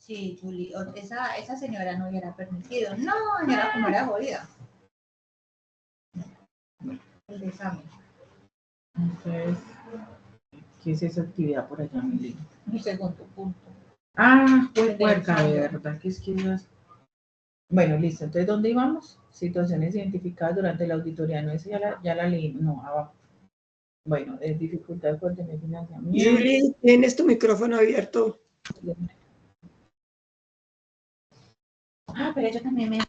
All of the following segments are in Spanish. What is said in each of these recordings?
Sí, Julie, esa señora no hubiera permitido. No, señora, como era jodida. El examen. Entonces, ¿qué es esa actividad por allá, Mili? Mi segundo punto. Ah, pues puerca, de verdad que es que esas... Bueno, listo. Entonces, ¿dónde íbamos? Situaciones identificadas durante la auditoría. No es ya la leí, no, abajo. Bueno, es dificultad por tener financiamiento. Julie, tienes tu micrófono abierto. Ah, pero yo también me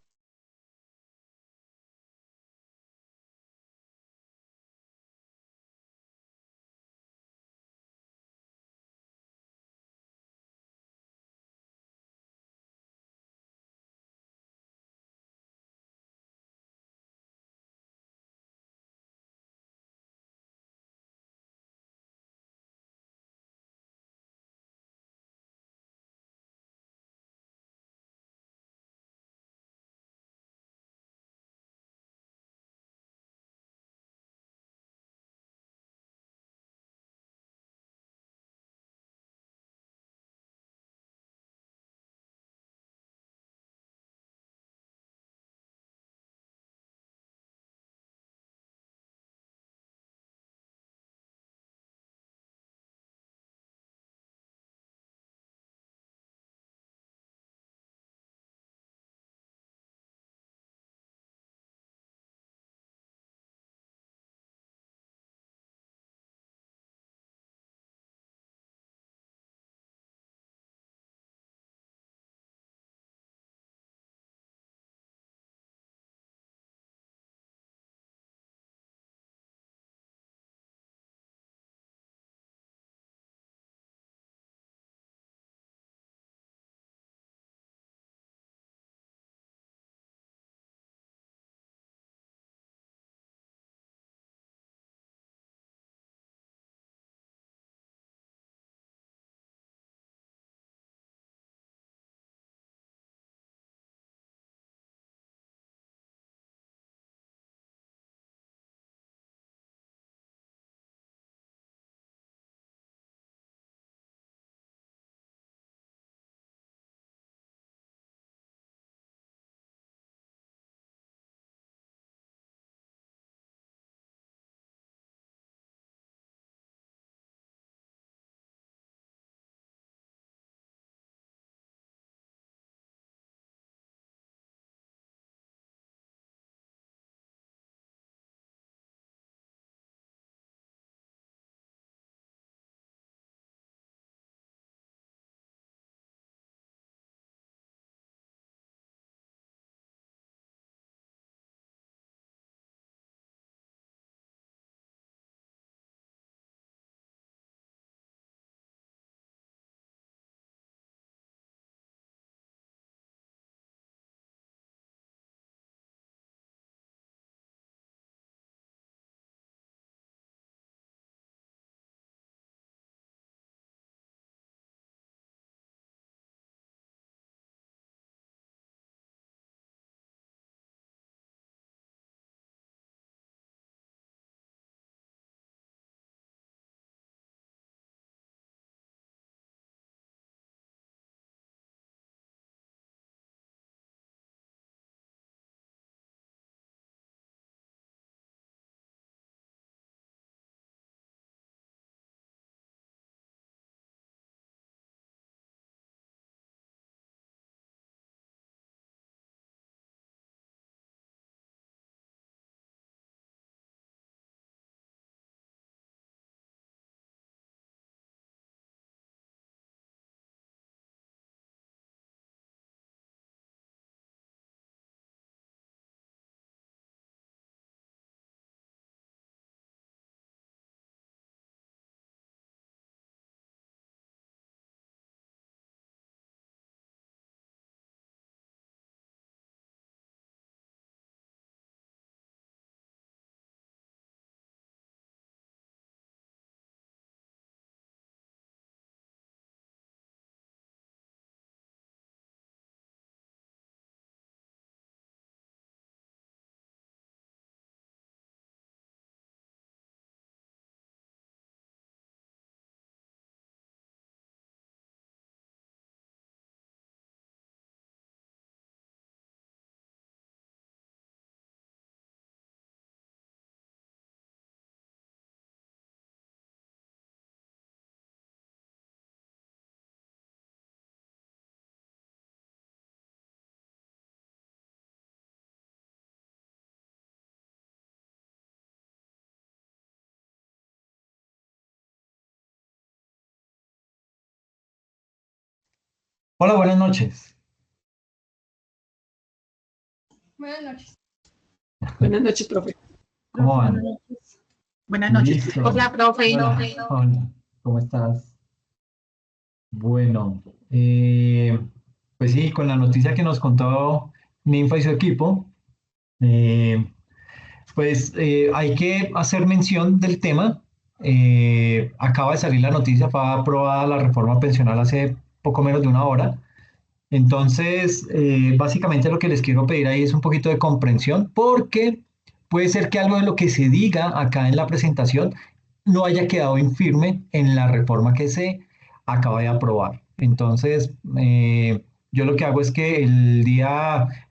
Hola, buenas noches. Buenas noches. Buenas noches, profe. ¿Cómo Profe, van? buenas noches. Buenas noches. Listo. Hola, profe. Hola, ¿cómo estás? Bueno, pues sí, con la noticia que nos contó Ninfa y su equipo, hay que hacer mención del tema. Acaba de salir la noticia, fue aprobada la reforma pensional hace poco menos de una hora. Entonces, básicamente lo que les quiero pedir ahí es un poquito de comprensión, porque puede ser que algo de lo que se diga acá en la presentación no haya quedado infirme en la reforma que se acaba de aprobar. Entonces, yo lo que hago es que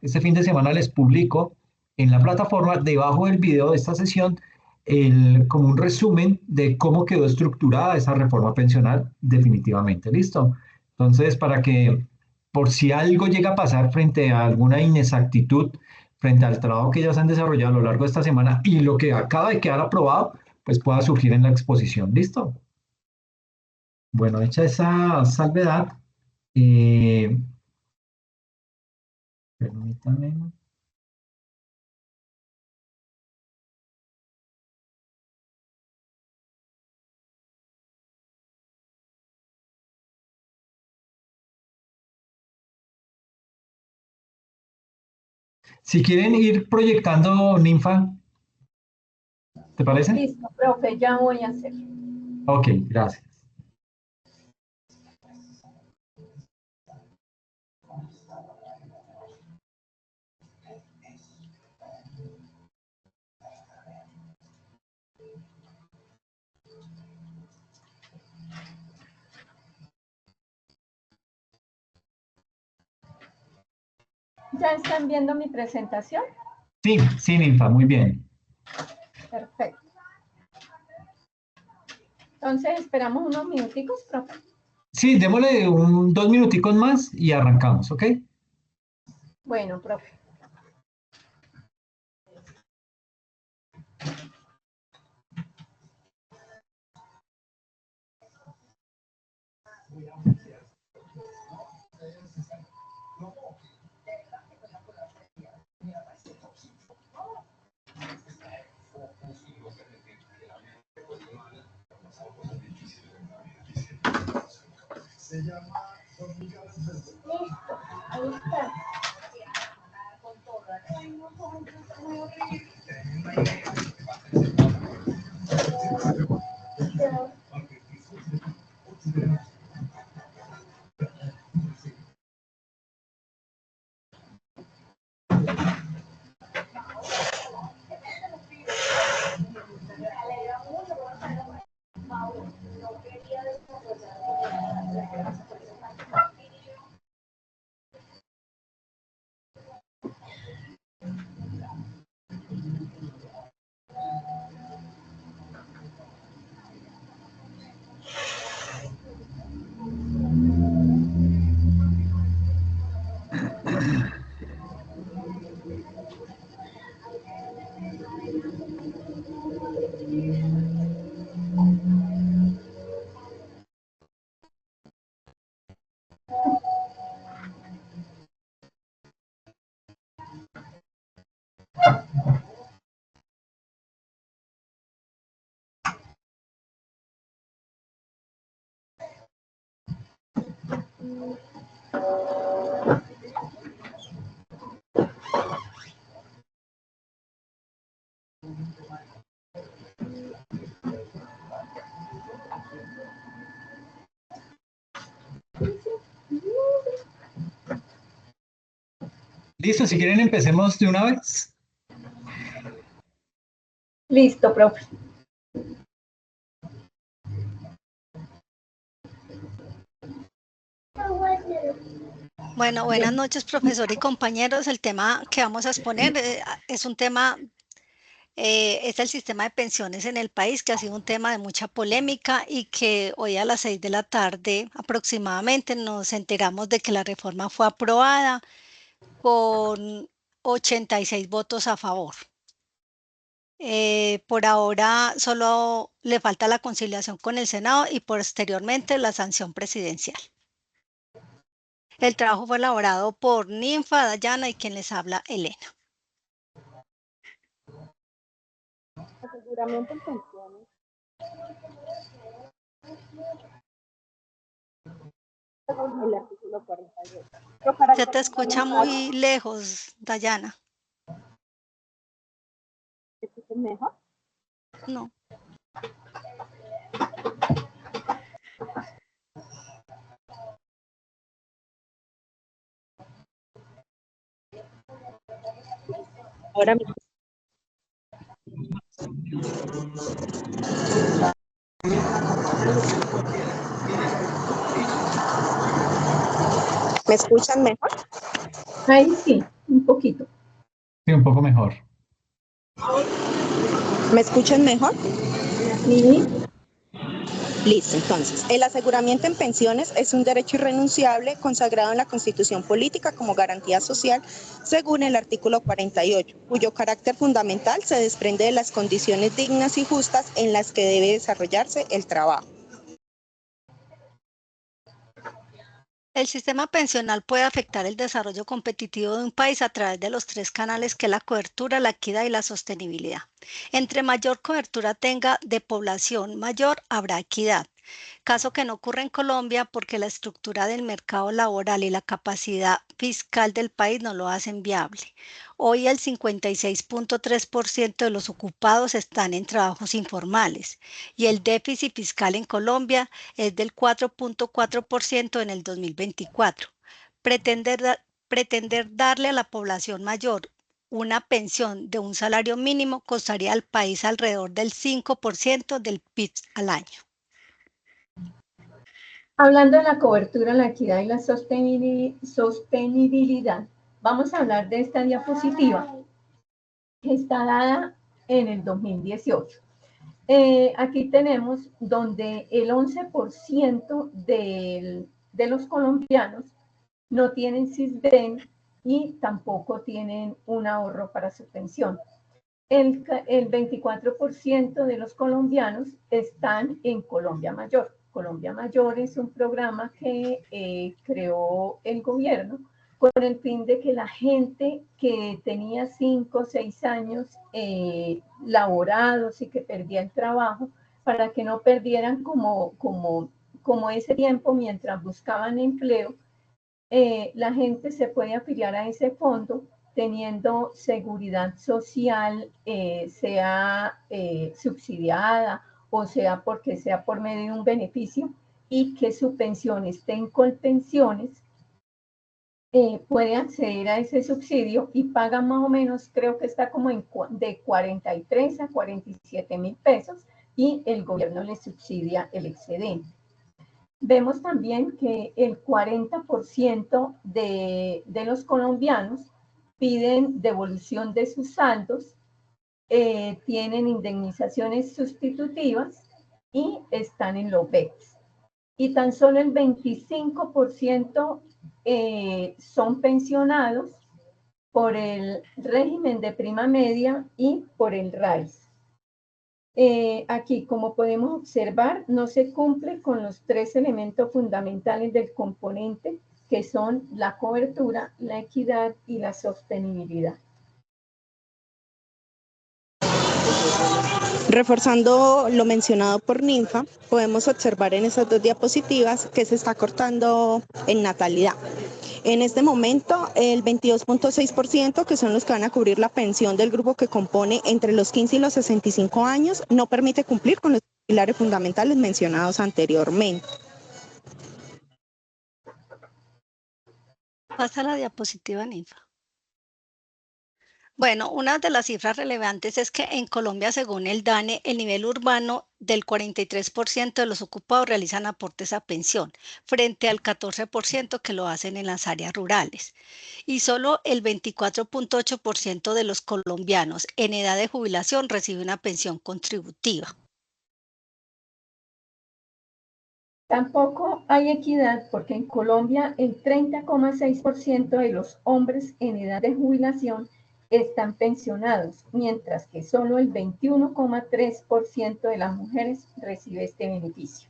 este fin de semana les publico en la plataforma, debajo del video de esta sesión, como un resumen de cómo quedó estructurada esa reforma pensional definitivamente. ¿Listo? Entonces, para que por si algo llega a pasar frente a alguna inexactitud, frente al trabajo que ellas han desarrollado a lo largo de esta semana y lo que acaba de quedar aprobado, pues pueda surgir en la exposición. ¿Listo? Bueno, hecha esa salvedad, eh, permítanme. Si quieren ir proyectando Ninfa, ¿te parece? Listo, profe, ya voy a hacer. Ok, gracias. ¿Ya están viendo mi presentación? Sí, sí, Ninfa, muy bien. Perfecto. Entonces, esperamos unos minuticos, profe. Sí, démosle 2 minuticos más y arrancamos, ¿ok? Bueno, profe. Listo, ahí está. Listo, si quieren empecemos de una vez. Listo, profe. Bueno, buenas noches, profesor y compañeros. El tema que vamos a exponer es un tema, es el sistema de pensiones en el país, que ha sido un tema de mucha polémica y que hoy a las 6 de la tarde aproximadamente nos enteramos de que la reforma fue aprobada con 86 votos a favor. Por ahora solo le falta la conciliación con el Senado y posteriormente la sanción presidencial. El trabajo fue elaborado por Ninfa, Dayana y quien les habla, Elena. Aseguramiento en pensiones. Según el artículo 48. Se te escucha muy lejos, Dayana. ¿Me escuchas mejor? No. Ahora mismo. ¿Me escuchan mejor? Ahí sí, un poquito. Sí, un poco mejor. ¿Me escuchan mejor? Sí. Listo, entonces, el aseguramiento en pensiones es un derecho irrenunciable consagrado en la Constitución Política como garantía social según el artículo 48, cuyo carácter fundamental se desprende de las condiciones dignas y justas en las que debe desarrollarse el trabajo. El sistema pensional puede afectar el desarrollo competitivo de un país a través de los 3 canales que es la cobertura, la equidad y la sostenibilidad. Entre mayor cobertura tenga de población mayor, habrá equidad. Caso que no ocurre en Colombia porque la estructura del mercado laboral y la capacidad fiscal del país no lo hacen viable. Hoy el 56.3% de los ocupados están en trabajos informales y el déficit fiscal en Colombia es del 4.4% en el 2024. Pretender darle a la población mayor una pensión de un salario mínimo costaría al país alrededor del 5% del PIB al año. Hablando de la cobertura, la equidad y la sostenibilidad, vamos a hablar de esta diapositiva que está dada en el 2018. Aquí tenemos donde el 11% de los colombianos no tienen Sisbén y tampoco tienen un ahorro para su pensión. El 24% de los colombianos están en Colombia Mayor. Colombia Mayor es un programa que creó el gobierno con el fin de que la gente que tenía 5 o 6 años laborados y que perdía el trabajo, para que no perdieran como ese tiempo mientras buscaban empleo, la gente se puede afiliar a ese fondo teniendo seguridad social, sea subsidiada o sea porque sea por medio de un beneficio y que su pensión esté en Colpensiones, puede acceder a ese subsidio y paga más o menos, creo que está como de 43 a 47 mil pesos y el gobierno le subsidia el excedente. Vemos también que el 40% de los colombianos piden devolución de sus saldos, tienen indemnizaciones sustitutivas y están en los BEPS. Y tan solo el 25% son pensionados por el régimen de prima media y por el RAIS. Aquí, como podemos observar, no se cumple con los 3 elementos fundamentales del componente, que son la cobertura, la equidad y la sostenibilidad. Reforzando lo mencionado por Ninfa, podemos observar en esas 2 diapositivas que se está cortando en natalidad. En este momento, el 22.6%, que son los que van a cubrir la pensión del grupo que compone entre los 15 y los 65 años, no permite cumplir con los pilares fundamentales mencionados anteriormente. Pasa la diapositiva, Ninfa. Bueno, una de las cifras relevantes es que en Colombia, según el DANE, el nivel urbano del 43% de los ocupados realizan aportes a pensión, frente al 14% que lo hacen en las áreas rurales. Y solo el 24.8% de los colombianos en edad de jubilación recibe una pensión contributiva. Tampoco hay equidad porque en Colombia el 30,6% de los hombres en edad de jubilación están pensionados, mientras que solo el 21,3% de las mujeres recibe este beneficio.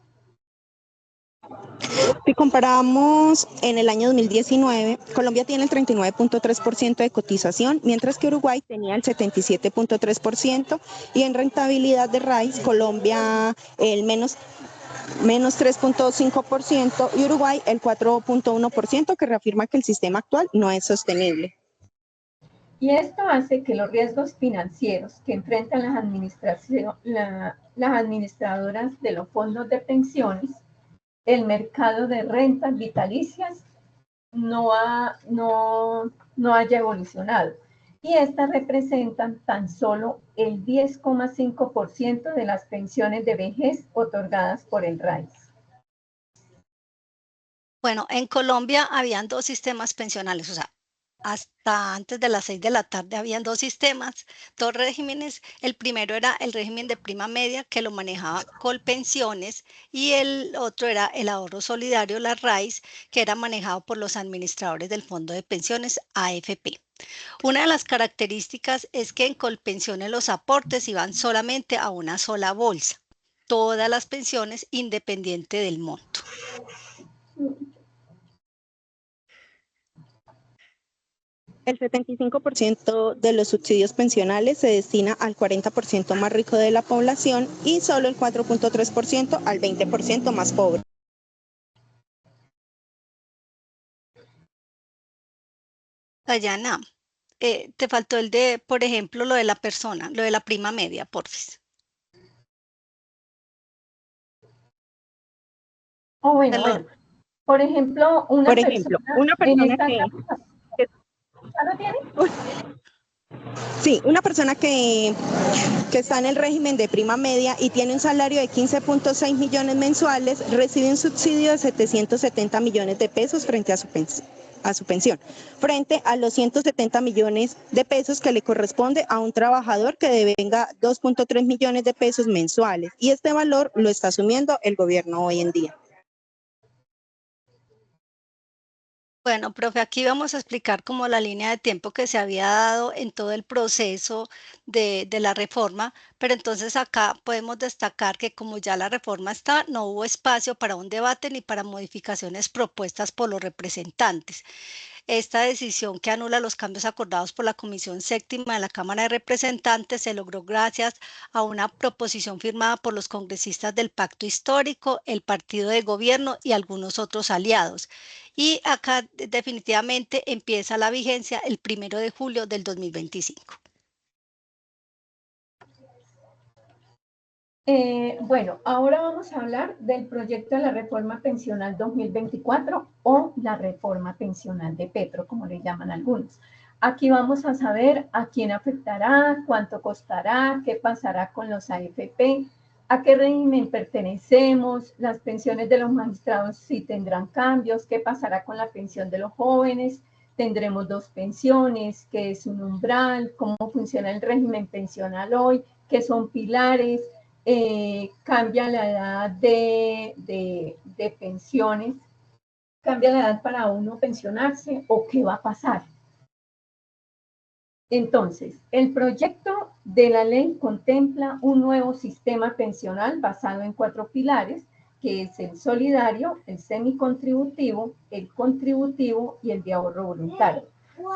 Si comparamos en el año 2019, Colombia tiene el 39.3% de cotización, mientras que Uruguay tenía el 77.3%, y en rentabilidad de RAIS, Colombia el menos 3.5% y Uruguay el 4.1%, que reafirma que el sistema actual no es sostenible. Y esto hace que los riesgos financieros que enfrentan las administradoras de los fondos de pensiones, el mercado de rentas vitalicias no haya evolucionado. Y estas representan tan solo el 10,5% de las pensiones de vejez otorgadas por el RAIS. Bueno, en Colombia habían dos sistemas pensionales, o sea, hasta antes de las 6 de la tarde habían dos sistemas, dos regímenes. El primero era el régimen de prima media, que lo manejaba Colpensiones, y el otro era el ahorro solidario, la RAIS, que era manejado por los administradores del Fondo de Pensiones, AFP. Una de las características es que en Colpensiones los aportes iban solamente a una sola bolsa, todas las pensiones independiente del monto. El 75% de los subsidios pensionales se destina al 40% más rico de la población y solo el 4.3% al 20% más pobre. Dayana, te faltó el de, por ejemplo, lo de la persona, lo de la prima media, porfis. Bueno. Por ejemplo, una persona una persona que está en el régimen de prima media y tiene un salario de 15.6 millones mensuales, recibe un subsidio de 770 millones de pesos frente a su pensión, frente a los 170 millones de pesos que le corresponde a un trabajador que devenga 2.3 millones de pesos mensuales, y este valor lo está asumiendo el gobierno hoy en día. Bueno, profe, aquí vamos a explicar como la línea de tiempo que se había dado en todo el proceso de la reforma, pero entonces acá podemos destacar que como ya la reforma está, no hubo espacio para un debate ni para modificaciones propuestas por los representantes. Esta decisión, que anula los cambios acordados por la Comisión Séptima de la Cámara de Representantes, se logró gracias a una proposición firmada por los congresistas del Pacto Histórico, el Partido de Gobierno y algunos otros aliados. Y acá definitivamente empieza la vigencia el 1 de julio del 2025. Bueno, ahora vamos a hablar del proyecto de la reforma pensional 2024 o la reforma pensional de Petro, como le llaman algunos. Aquí vamos a saber a quién afectará, cuánto costará, qué pasará con los AFP, a qué régimen pertenecemos, las pensiones de los magistrados si tendrán cambios, qué pasará con la pensión de los jóvenes, tendremos dos pensiones, qué es un umbral, cómo funciona el régimen pensional hoy, qué son pilares. Cambia la edad de pensiones, cambia la edad para uno pensionarse, o qué va a pasar. Entonces, el proyecto de la ley contempla un nuevo sistema pensional basado en 4 pilares, que es el solidario, el semicontributivo, el contributivo y el de ahorro voluntario.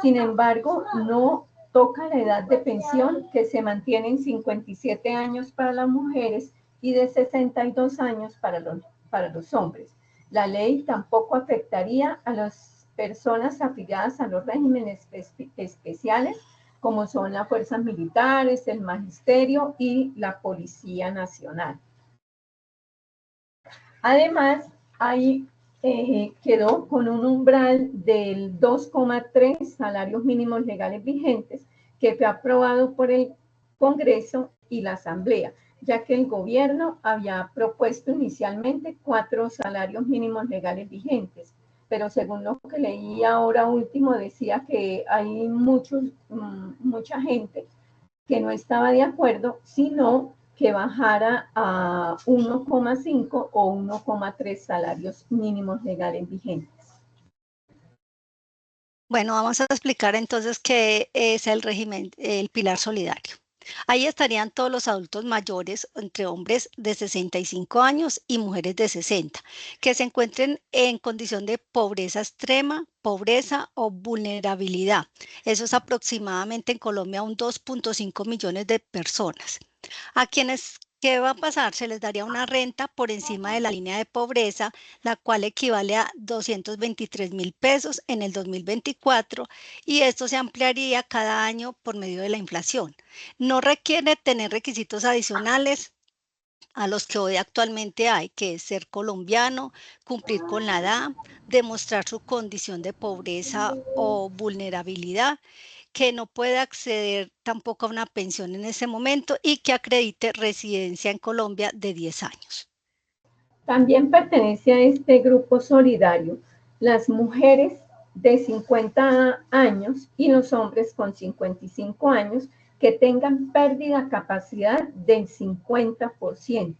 Sin embargo, no toca la edad de pensión, que se mantiene en 57 años para las mujeres y de 62 años para los hombres. La ley tampoco afectaría a las personas afiliadas a los regímenes especiales, como son las fuerzas militares, el magisterio y la Policía Nacional. Además, ahí quedó con un umbral del 2,3 salarios mínimos legales vigentes, que fue aprobado por el Congreso y la Asamblea, ya que el gobierno había propuesto inicialmente 4 salarios mínimos legales vigentes, pero según lo que leí ahora último, decía que hay mucha gente que no estaba de acuerdo, sino que bajara a 1,5 o 1,3 salarios mínimos legales vigentes. Bueno, vamos a explicar entonces qué es el régimen, el pilar solidario. Ahí estarían todos los adultos mayores, entre hombres de 65 años y mujeres de 60, que se encuentren en condición de pobreza extrema, pobreza o vulnerabilidad. Eso es aproximadamente en Colombia un 2.5 millones de personas. A quienes, ¿qué va a pasar? Se les daría una renta por encima de la línea de pobreza, la cual equivale a 223.000 pesos en el 2024, y esto se ampliaría cada año por medio de la inflación. No requiere tener requisitos adicionales a los que hoy actualmente hay, que es ser colombiano, cumplir con la edad, demostrar su condición de pobreza o vulnerabilidad, que no puede acceder tampoco a una pensión en ese momento y que acredite residencia en Colombia de 10 años. También pertenece a este grupo solidario las mujeres de 50 años y los hombres con 55 años que tengan pérdida capacidad del 50%.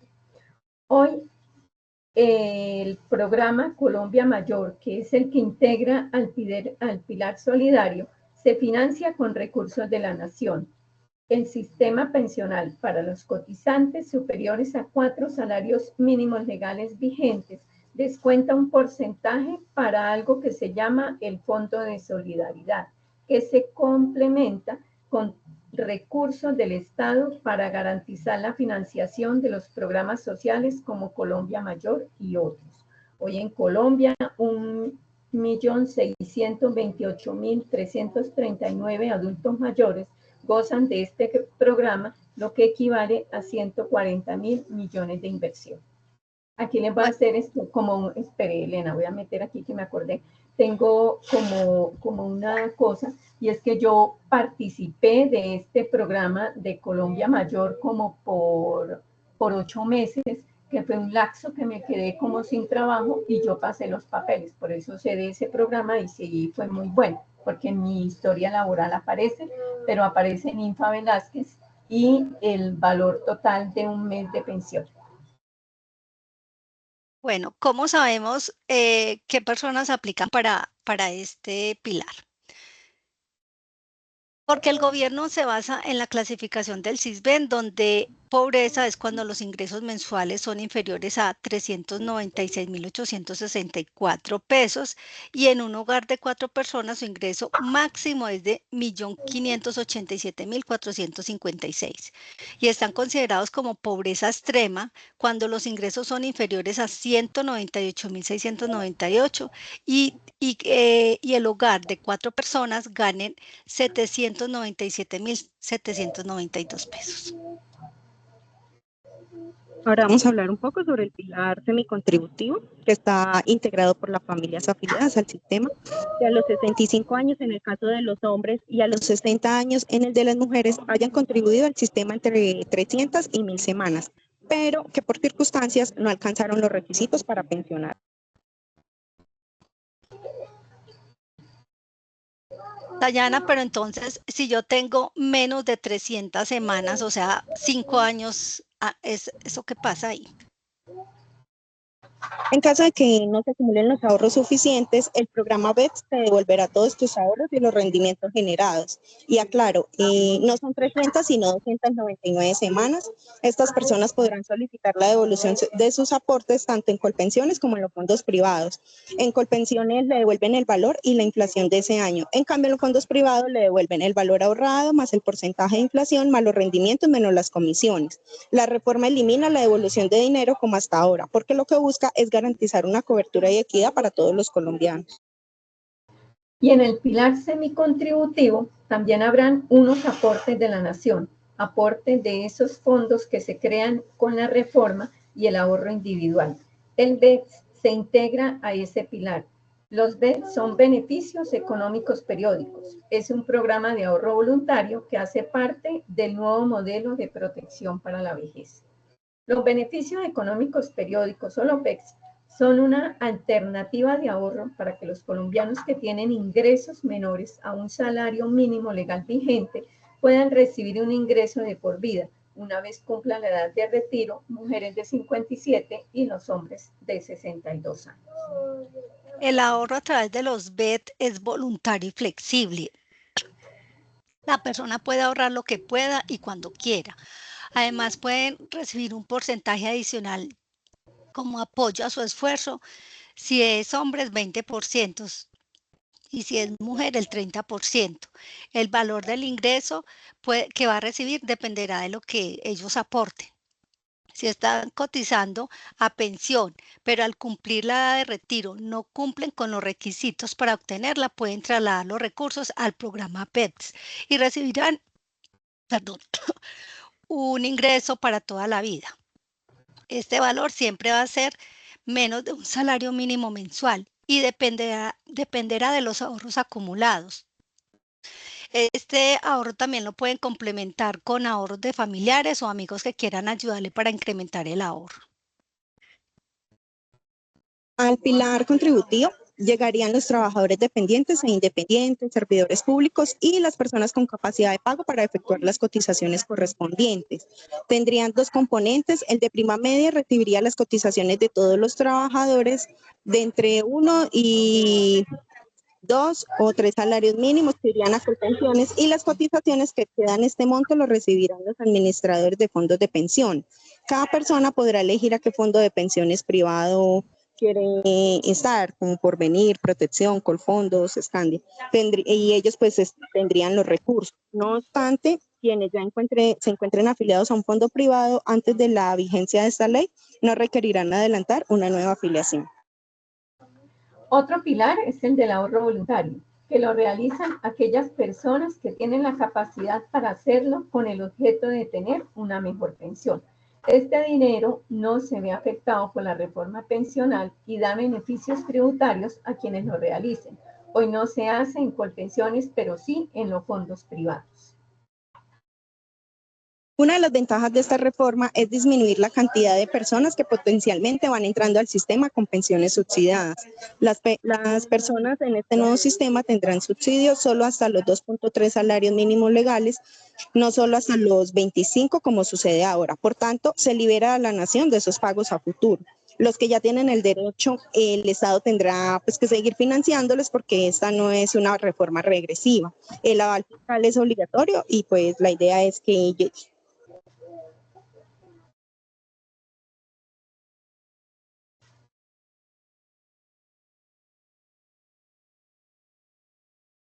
Hoy el programa Colombia Mayor, que es el que integra al Pilar Solidario, se financia con recursos de la Nación. El sistema pensional para los cotizantes superiores a 4 salarios mínimos legales vigentes descuenta un porcentaje para algo que se llama el Fondo de Solidaridad, que se complementa con recursos del Estado para garantizar la financiación de los programas sociales como Colombia Mayor y otros. Hoy en Colombia, 1.628.339 adultos mayores gozan de este programa, lo que equivale a 140.000 millones de inversión. Aquí les voy a hacer esto como, espere Elena, voy a meter aquí que me acordé, tengo como una cosa, y es que yo participé de este programa de Colombia Mayor como por 8 meses, que fue un lapso que me quedé como sin trabajo y yo pasé los papeles, por eso sé de ese programa y sí fue muy bueno, porque en mi historia laboral aparece, pero aparece Ninfa Velázquez y el valor total de un mes de pensión. Bueno, ¿cómo sabemos qué personas aplican para este pilar? Porque el gobierno se basa en la clasificación del CISBEN, donde pobreza es cuando los ingresos mensuales son inferiores a 396.864 pesos y en un hogar de 4 personas su ingreso máximo es de 1.587.456 y están considerados como pobreza extrema cuando los ingresos son inferiores a 198.698 y el hogar de 4 personas ganen 797.792 pesos. Ahora vamos a hablar un poco sobre el pilar semicontributivo, que está integrado por las familias afiliadas al sistema, que a los 65 años en el caso de los hombres y a los 60 años en el de las mujeres hayan contribuido al sistema entre 300 y 1.000 semanas, pero que por circunstancias no alcanzaron los requisitos para pensionar. Dayana, pero entonces, si yo tengo menos de 300 semanas, o sea, 5 años, ¿eso qué pasa ahí? En caso de que no se acumulen los ahorros suficientes, el programa BEPS te devolverá todos tus ahorros y los rendimientos generados. Y aclaro, no son 300, sino 299 semanas. Estas personas podrán solicitar la devolución de sus aportes tanto en Colpensiones como en los fondos privados. En Colpensiones le devuelven el valor y la inflación de ese año. En cambio, en los fondos privados le devuelven el valor ahorrado más el porcentaje de inflación más los rendimientos menos las comisiones. La reforma elimina la devolución de dinero como hasta ahora, porque lo que busca es garantizar una cobertura y equidad para todos los colombianos. Y en el pilar semicontributivo también habrán unos aportes de la nación, aportes de esos fondos que se crean con la reforma y el ahorro individual. El BEPS se integra a ese pilar. Los BEPS son beneficios económicos periódicos. Es un programa de ahorro voluntario que hace parte del nuevo modelo de protección para la vejez. Los beneficios económicos periódicos o los BEPS son una alternativa de ahorro para que los colombianos que tienen ingresos menores a un salario mínimo legal vigente puedan recibir un ingreso de por vida una vez cumplan la edad de retiro, mujeres de 57 y los hombres de 62 años. El ahorro a través de los BET es voluntario y flexible. La persona puede ahorrar lo que pueda y cuando quiera. Además, pueden recibir un porcentaje adicional como apoyo a su esfuerzo. Si es hombre, es 20%. Y si es mujer, el 30%. El valor del ingreso que va a recibir dependerá de lo que ellos aporten. Si están cotizando a pensión, pero al cumplir la edad de retiro no cumplen con los requisitos para obtenerla, pueden trasladar los recursos al programa PEPS y recibirán, perdón, un ingreso para toda la vida. Este valor siempre va a ser menos de un salario mínimo mensual y dependerá de los ahorros acumulados. Este ahorro también lo pueden complementar con ahorros de familiares o amigos que quieran ayudarle para incrementar el ahorro. Al pilar contributivo llegarían los trabajadores dependientes e independientes, servidores públicos y las personas con capacidad de pago para efectuar las cotizaciones correspondientes. Tendrían dos componentes. El de prima media recibiría las cotizaciones de todos los trabajadores de entre 1 y 2 o 3 salarios mínimos que irían a pensiones, y las cotizaciones que quedan este monto lo recibirán los administradores de fondos de pensión. Cada persona podrá elegir a qué fondo de pensiones privado quiere estar, como Porvenir, Protección, Colfondos, Scandia, y ellos pues tendrían los recursos. No obstante, quienes ya se encuentren afiliados a un fondo privado antes de la vigencia de esta ley no requerirán adelantar una nueva afiliación. Otro pilar es el del ahorro voluntario, que lo realizan aquellas personas que tienen la capacidad para hacerlo con el objeto de tener una mejor pensión. Este dinero no se ve afectado por la reforma pensional y da beneficios tributarios a quienes lo realicen. Hoy no se hace en Colpensiones, pero sí en los fondos privados. Una de las ventajas de esta reforma es disminuir la cantidad de personas que potencialmente van entrando al sistema con pensiones subsidiadas. Las personas en este nuevo sistema tendrán subsidios solo hasta los 2.3 salarios mínimos legales, no solo hasta los 25 como sucede ahora. Por tanto, se libera a la nación de esos pagos a futuro. Los que ya tienen el derecho, el Estado tendrá pues que seguir financiándoles porque esta no es una reforma regresiva. El aval fiscal es obligatorio y pues la idea es que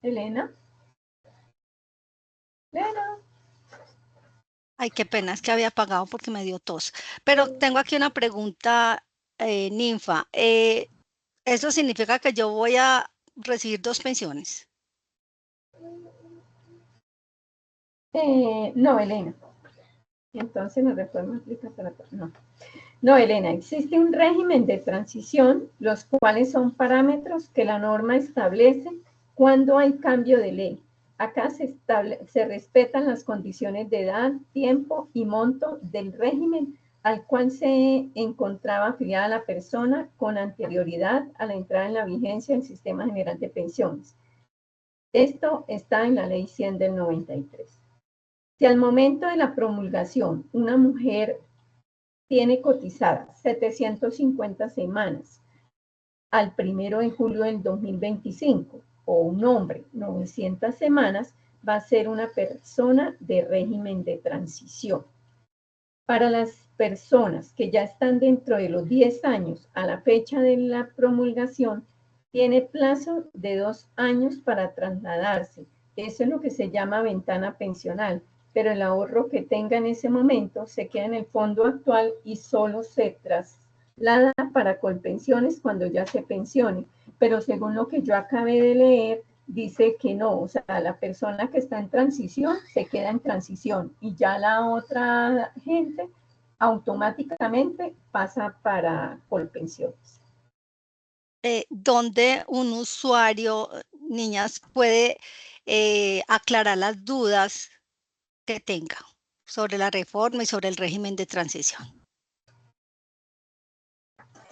Elena. Elena. Ay, qué pena, es que había apagado porque me dio tos. Pero tengo aquí una pregunta, Ninfa. ¿Eso significa que yo voy a recibir 2 pensiones? No, Elena. Entonces la reforma aplica para todos. No, Elena, existe un régimen de transición, los cuales son parámetros que la norma establece cuando hay cambio de ley. Acá se respetan las condiciones de edad, tiempo y monto del régimen al cual se encontraba afiliada la persona con anterioridad a la entrada en la vigencia del Sistema General de Pensiones. Esto está en la Ley 100 del 93. Si al momento de la promulgación una mujer tiene cotizadas 750 semanas al 1 de julio del 2025 o un hombre 900 semanas, va a ser una persona de régimen de transición. Para las personas que ya están dentro de los 10 años a la fecha de la promulgación, tiene plazo de 2 años para trasladarse. Eso es lo que se llama ventana pensional, pero el ahorro que tenga en ese momento se queda en el fondo actual y solo se traslada para Colpensiones cuando ya se pensione. Pero según lo que yo acabé de leer, dice que no, o sea, la persona que está en transición se queda en transición y ya la otra gente automáticamente pasa para Colpensiones. Donde un usuario, niñas, puede aclarar las dudas que tenga sobre la reforma y sobre el régimen de transición.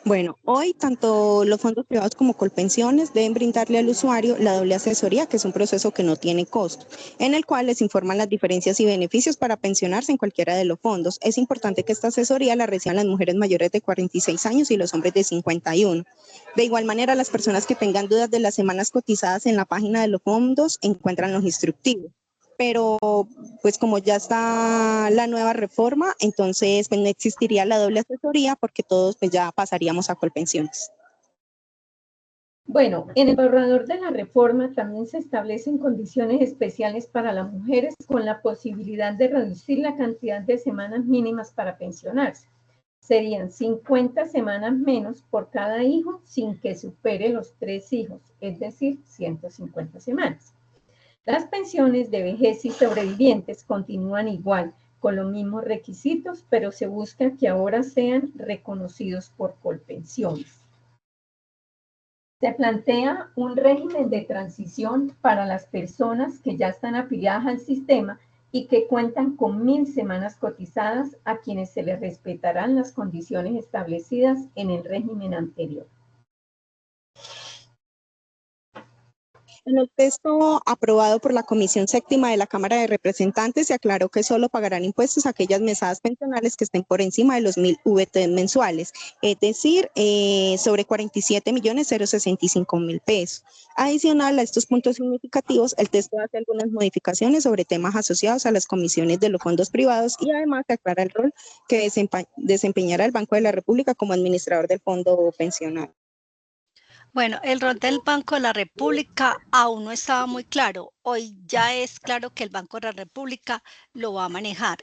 Bueno, hoy tanto los fondos privados como Colpensiones deben brindarle al usuario la doble asesoría, que es un proceso que no tiene costo, en el cual les informan las diferencias y beneficios para pensionarse en cualquiera de los fondos. Es importante que esta asesoría la reciban las mujeres mayores de 46 años y los hombres de 51. De igual manera, las personas que tengan dudas de las semanas cotizadas en la página de los fondos encuentran los instructivos. pero pues como ya está la nueva reforma, entonces pues no existiría la doble asesoría porque todos pues ya pasaríamos a Colpensiones. Bueno, en el borrador de la reforma también se establecen condiciones especiales para las mujeres con la posibilidad de reducir la cantidad de semanas mínimas para pensionarse. Serían 50 semanas menos por cada hijo sin que supere los 3 hijos, es decir, 150 semanas. Las pensiones de vejez y sobrevivientes continúan igual, con los mismos requisitos, pero se busca que ahora sean reconocidos por Colpensiones. Se plantea un régimen de transición para las personas que ya están afiliadas al sistema y que cuentan con 1000 semanas cotizadas, a quienes se les respetarán las condiciones establecidas en el régimen anterior. En el texto aprobado por la Comisión Séptima de la Cámara de Representantes se aclaró que solo pagarán impuestos aquellas mesadas pensionales que estén por encima de los 1000 VT mensuales, es decir, sobre 47.065.000 pesos. Adicional a estos puntos significativos, el texto hace algunas modificaciones sobre temas asociados a las comisiones de los fondos privados y además se aclara el rol que desempeñará el Banco de la República como administrador del fondo pensional. Bueno, el rol del Banco de la República aún no estaba muy claro. Hoy ya es claro que el Banco de la República lo va a manejar,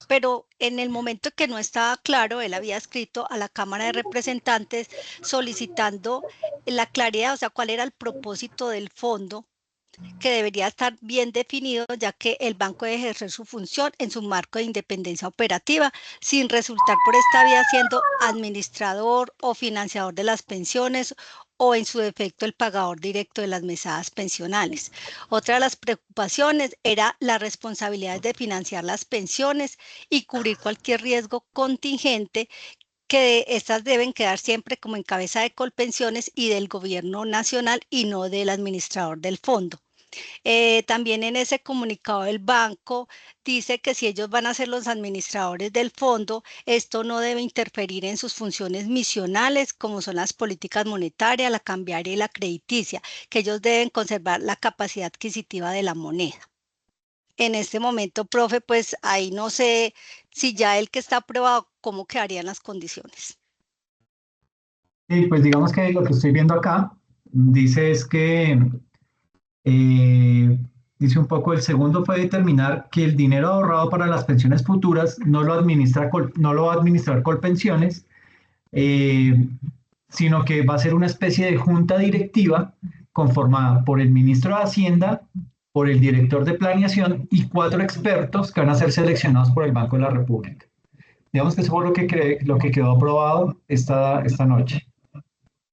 pero en el momento que no estaba claro, él había escrito a la Cámara de Representantes solicitando la claridad, o sea, cuál era el propósito del fondo, que debería estar bien definido, ya que el banco debe ejercer su función en su marco de independencia operativa, sin resultar por esta vía siendo administrador o financiador de las pensiones o en su defecto el pagador directo de las mesadas pensionales. Otra de las preocupaciones era la responsabilidad de financiar las pensiones y cubrir cualquier riesgo contingente, que estas deben quedar siempre como en cabeza de Colpensiones y del gobierno nacional y no del administrador del fondo. También en ese comunicado del banco dice que si ellos van a ser los administradores del fondo, esto no debe interferir en sus funciones misionales, como son las políticas monetarias, la cambiaria y la crediticia, que ellos deben conservar la capacidad adquisitiva de la moneda. En este momento, profe, pues ahí no sé si ya el que está aprobado, cómo quedarían las condiciones. Sí, pues digamos que lo que estoy viendo acá dice es que dice un poco, el segundo fue determinar que el dinero ahorrado para las pensiones futuras no lo va a administrar Colpensiones, sino que va a ser una especie de junta directiva conformada por el ministro de Hacienda, por el director de planeación y 4 expertos que van a ser seleccionados por el Banco de la República. Digamos que eso fue lo que quedó aprobado esta noche.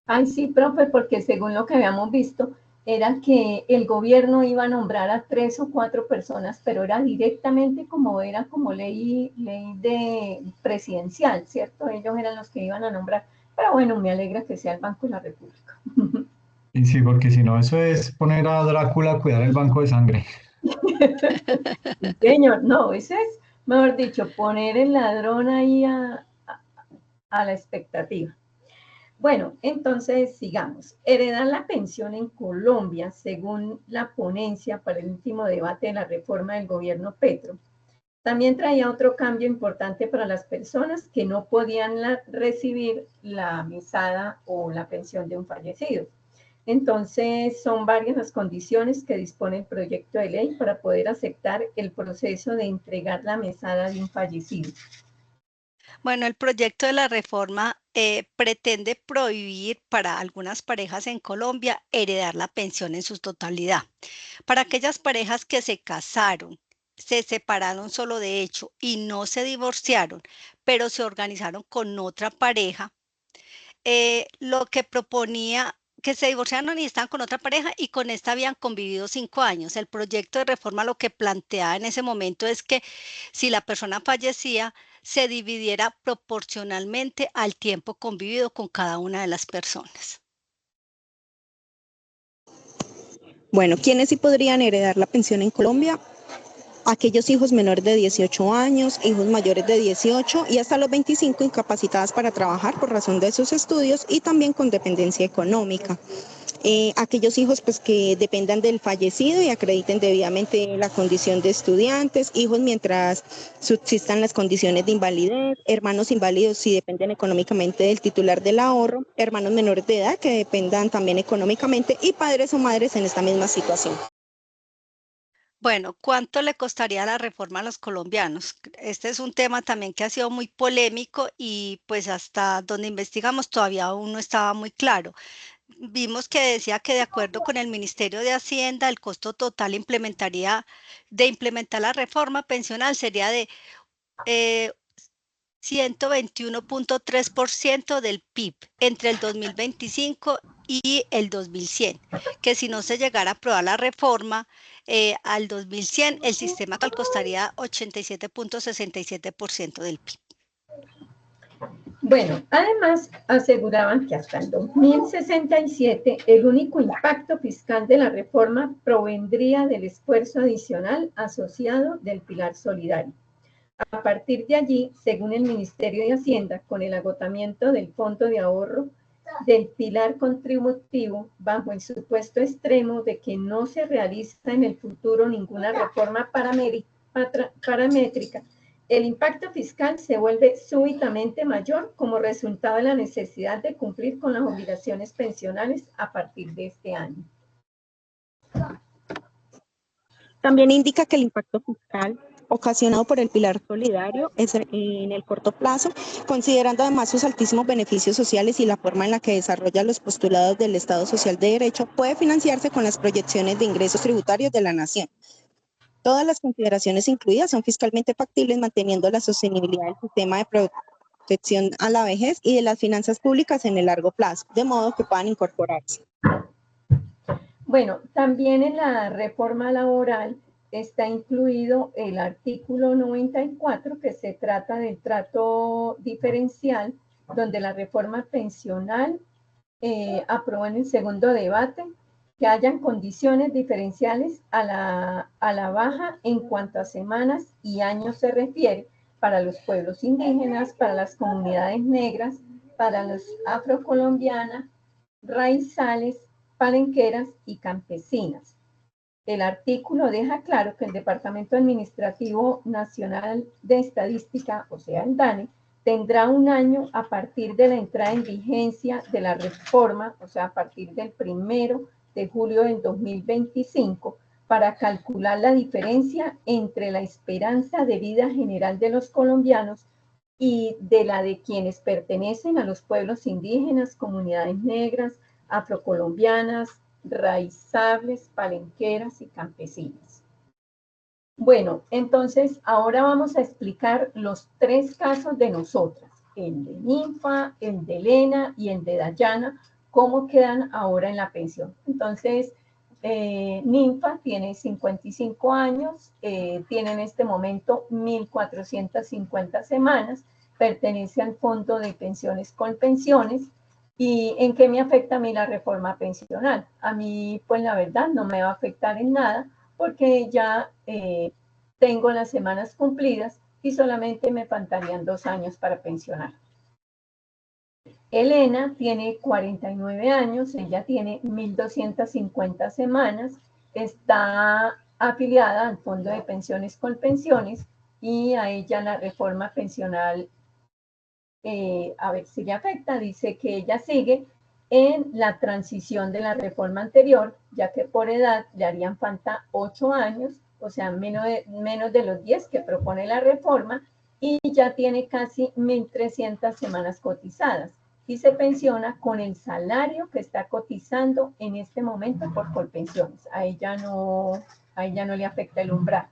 Ay, sí, profe, porque según lo que habíamos visto, era que el gobierno iba a nombrar a 3 o 4 personas, pero era directamente como ley de presidencial, ¿cierto? Ellos eran los que iban a nombrar. Pero bueno, me alegra que sea el Banco de la República. Y sí, porque si no, eso es poner a Drácula a cuidar el banco de sangre. Señor, no, eso es, mejor dicho, poner el ladrón ahí a la expectativa. Bueno, entonces sigamos. Heredar la pensión en Colombia, según la ponencia para el último debate de la reforma del gobierno Petro, también traía otro cambio importante para las personas que no podían recibir la mesada o la pensión de un fallecido. Entonces, son varias las condiciones que dispone el proyecto de ley para poder aceptar el proceso de entregar la mesada de un fallecido. Bueno, el proyecto de la reforma pretende prohibir para algunas parejas en Colombia heredar la pensión en su totalidad. Para aquellas parejas que se casaron, se separaron solo de hecho y no se divorciaron, pero se organizaron con otra pareja, lo que proponía que se divorciaron y estaban con otra pareja y con esta habían convivido 5 años. El proyecto de reforma lo que planteaba en ese momento es que si la persona fallecía, se dividiera proporcionalmente al tiempo convivido con cada una de las personas. Bueno, ¿quiénes sí podrían heredar la pensión en Colombia? Aquellos hijos menores de 18 años, hijos mayores de 18 y hasta los 25 incapacitadas para trabajar por razón de sus estudios y también con dependencia económica. aquellos hijos pues que dependan del fallecido y acrediten debidamente la condición de estudiantes, hijos mientras subsistan las condiciones de invalidez, hermanos inválidos si dependen económicamente del titular del ahorro, hermanos menores de edad que dependan también económicamente y padres o madres en esta misma situación. Bueno, ¿cuánto le costaría la reforma a los colombianos? Este es un tema también que ha sido muy polémico y pues hasta donde investigamos todavía aún no estaba muy claro. Vimos que decía que de acuerdo con el Ministerio de Hacienda, el costo total de implementar la reforma pensional sería de 121.3% del PIB entre el 2025 y el 2100, que si no se llegara a aprobar la reforma al 2100, el sistema costaría 87.67% del PIB. Bueno, además aseguraban que hasta el 2067 el único impacto fiscal de la reforma provendría del esfuerzo adicional asociado del pilar solidario. A partir de allí, según el Ministerio de Hacienda, con el agotamiento del fondo de ahorro del pilar contributivo, bajo el supuesto extremo de que no se realiza en el futuro ninguna reforma paramétrica, el impacto fiscal se vuelve súbitamente mayor como resultado de la necesidad de cumplir con las obligaciones pensionales a partir de este año. También indica que el impacto fiscal ocasionado por el pilar solidario es en el corto plazo, considerando además sus altísimos beneficios sociales y la forma en la que desarrolla los postulados del Estado Social de Derecho, puede financiarse con las proyecciones de ingresos tributarios de la nación. Todas las consideraciones incluidas son fiscalmente factibles, manteniendo la sostenibilidad del sistema de protección a la vejez y de las finanzas públicas en el largo plazo, de modo que puedan incorporarse. Bueno, también en la reforma laboral está incluido el artículo 94, que se trata del trato diferencial, donde la reforma pensional aprobó en el segundo debate que hayan condiciones diferenciales a la baja en cuanto a semanas y años se refiere para los pueblos indígenas, para las comunidades negras, para los afrocolombianas, raizales, palenqueras y campesinas. El artículo deja claro que el Departamento Administrativo Nacional de Estadística, o sea, el DANE, tendrá un año a partir de la entrada en vigencia de la reforma, o sea, a partir del 1 de julio del 2025, para calcular la diferencia entre la esperanza de vida general de los colombianos y de la de quienes pertenecen a los pueblos indígenas, comunidades negras, afrocolombianas, raizables, palenqueras y campesinas. Bueno, entonces ahora vamos a explicar los 3 casos de nosotras, el de Ninfa, el de Elena y el de Dayana, cómo quedan ahora en la pensión. Entonces, Ninfa tiene 55 años, tiene en este momento 1.450 semanas, pertenece al Fondo de Pensiones Colpensiones. ¿Y en qué me afecta a mí la reforma pensional? A mí, pues la verdad, no me va a afectar en nada porque ya tengo las semanas cumplidas y solamente me faltarían 2 años para pensionar. Elena tiene 49 años, ella tiene 1.250 semanas, está afiliada al Fondo de Pensiones Colpensiones y a ella la reforma pensional a ver si le afecta, dice que ella sigue en la transición de la reforma anterior, ya que por edad le harían falta 8 años, o sea, menos de los 10 que propone la reforma, y ya tiene casi 1.300 semanas cotizadas, y se pensiona con el salario que está cotizando en este momento por Colpensiones. A ella no le afecta el umbral.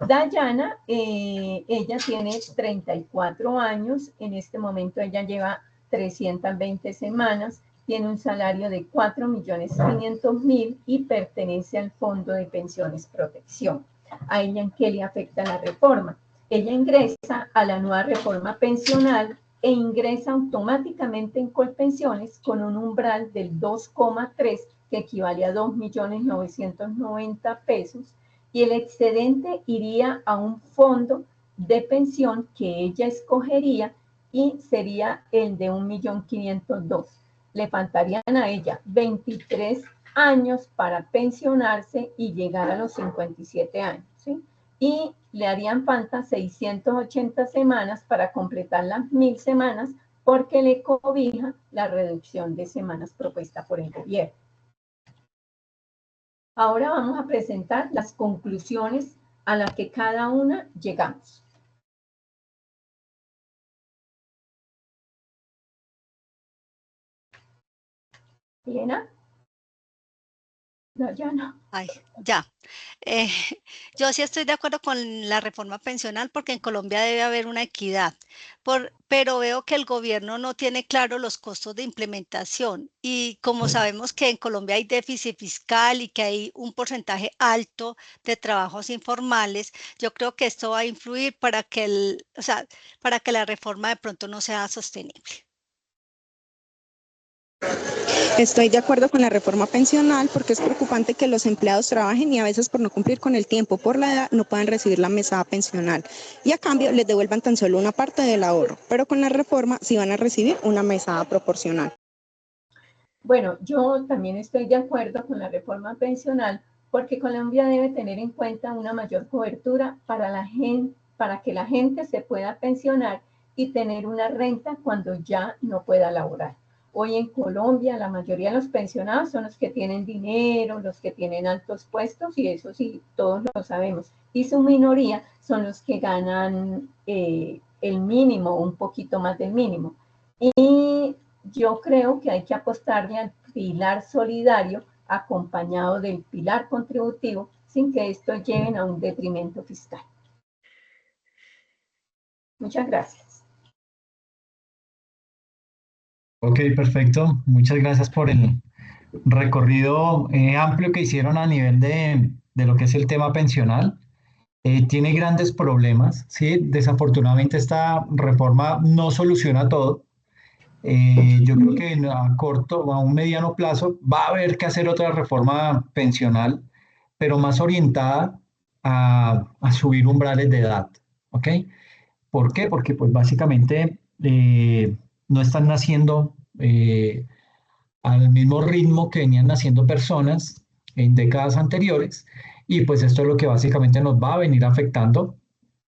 Dayana, ella tiene 34 años, en este momento ella lleva 320 semanas, tiene un salario de 4.500.000 y pertenece al Fondo de Pensiones Protección. ¿A ella en qué le afecta la reforma? Ella ingresa a la nueva reforma pensional e ingresa automáticamente en Colpensiones con un umbral del 2,3, que equivale a 2.990.000 pesos, y el excedente iría a un fondo de pensión que ella escogería y sería el de 1.502.000. le faltarían a ella 23 años para pensionarse y llegar a los 57 años, ¿sí? Y le harían falta 680 semanas para completar las 1000 semanas porque le cobija la reducción de semanas propuesta por el gobierno. Ahora vamos a presentar las conclusiones a las que cada una llegamos. ¿Elena? No, ya no. Ay, ya. Yo sí estoy de acuerdo con la reforma pensional porque en Colombia debe haber una equidad, pero veo que el gobierno no tiene claro los costos de implementación y como sabemos que en Colombia hay déficit fiscal y que hay un porcentaje alto de trabajos informales, yo creo que esto va a influir para que para que la reforma de pronto no sea sostenible. Estoy de acuerdo con la reforma pensional porque es preocupante que los empleados trabajen y a veces por no cumplir con el tiempo, por la edad, no puedan recibir la mesada pensional y a cambio les devuelvan tan solo una parte del ahorro, pero con la reforma sí van a recibir una mesada proporcional. Bueno, yo también estoy de acuerdo con la reforma pensional porque Colombia debe tener en cuenta una mayor cobertura para que la gente se pueda pensionar y tener una renta cuando ya no pueda laborar. Hoy en Colombia la mayoría de los pensionados son los que tienen dinero, los que tienen altos puestos y eso sí, todos lo sabemos. Y su minoría son los que ganan el mínimo, un poquito más del mínimo. Y yo creo que hay que apostarle al pilar solidario acompañado del pilar contributivo sin que esto lleve a un detrimento fiscal. Muchas gracias. Ok, perfecto. Muchas gracias por el recorrido amplio que hicieron a nivel de lo que es el tema pensional. Tiene grandes problemas, ¿sí? Desafortunadamente esta reforma no soluciona todo. Yo creo que a corto o a un mediano plazo va a haber que hacer otra reforma pensional, pero más orientada a subir umbrales de edad, ¿ok? ¿Por qué? Porque pues básicamente no están naciendo al mismo ritmo que venían naciendo personas en décadas anteriores y pues esto es lo que básicamente nos va a venir afectando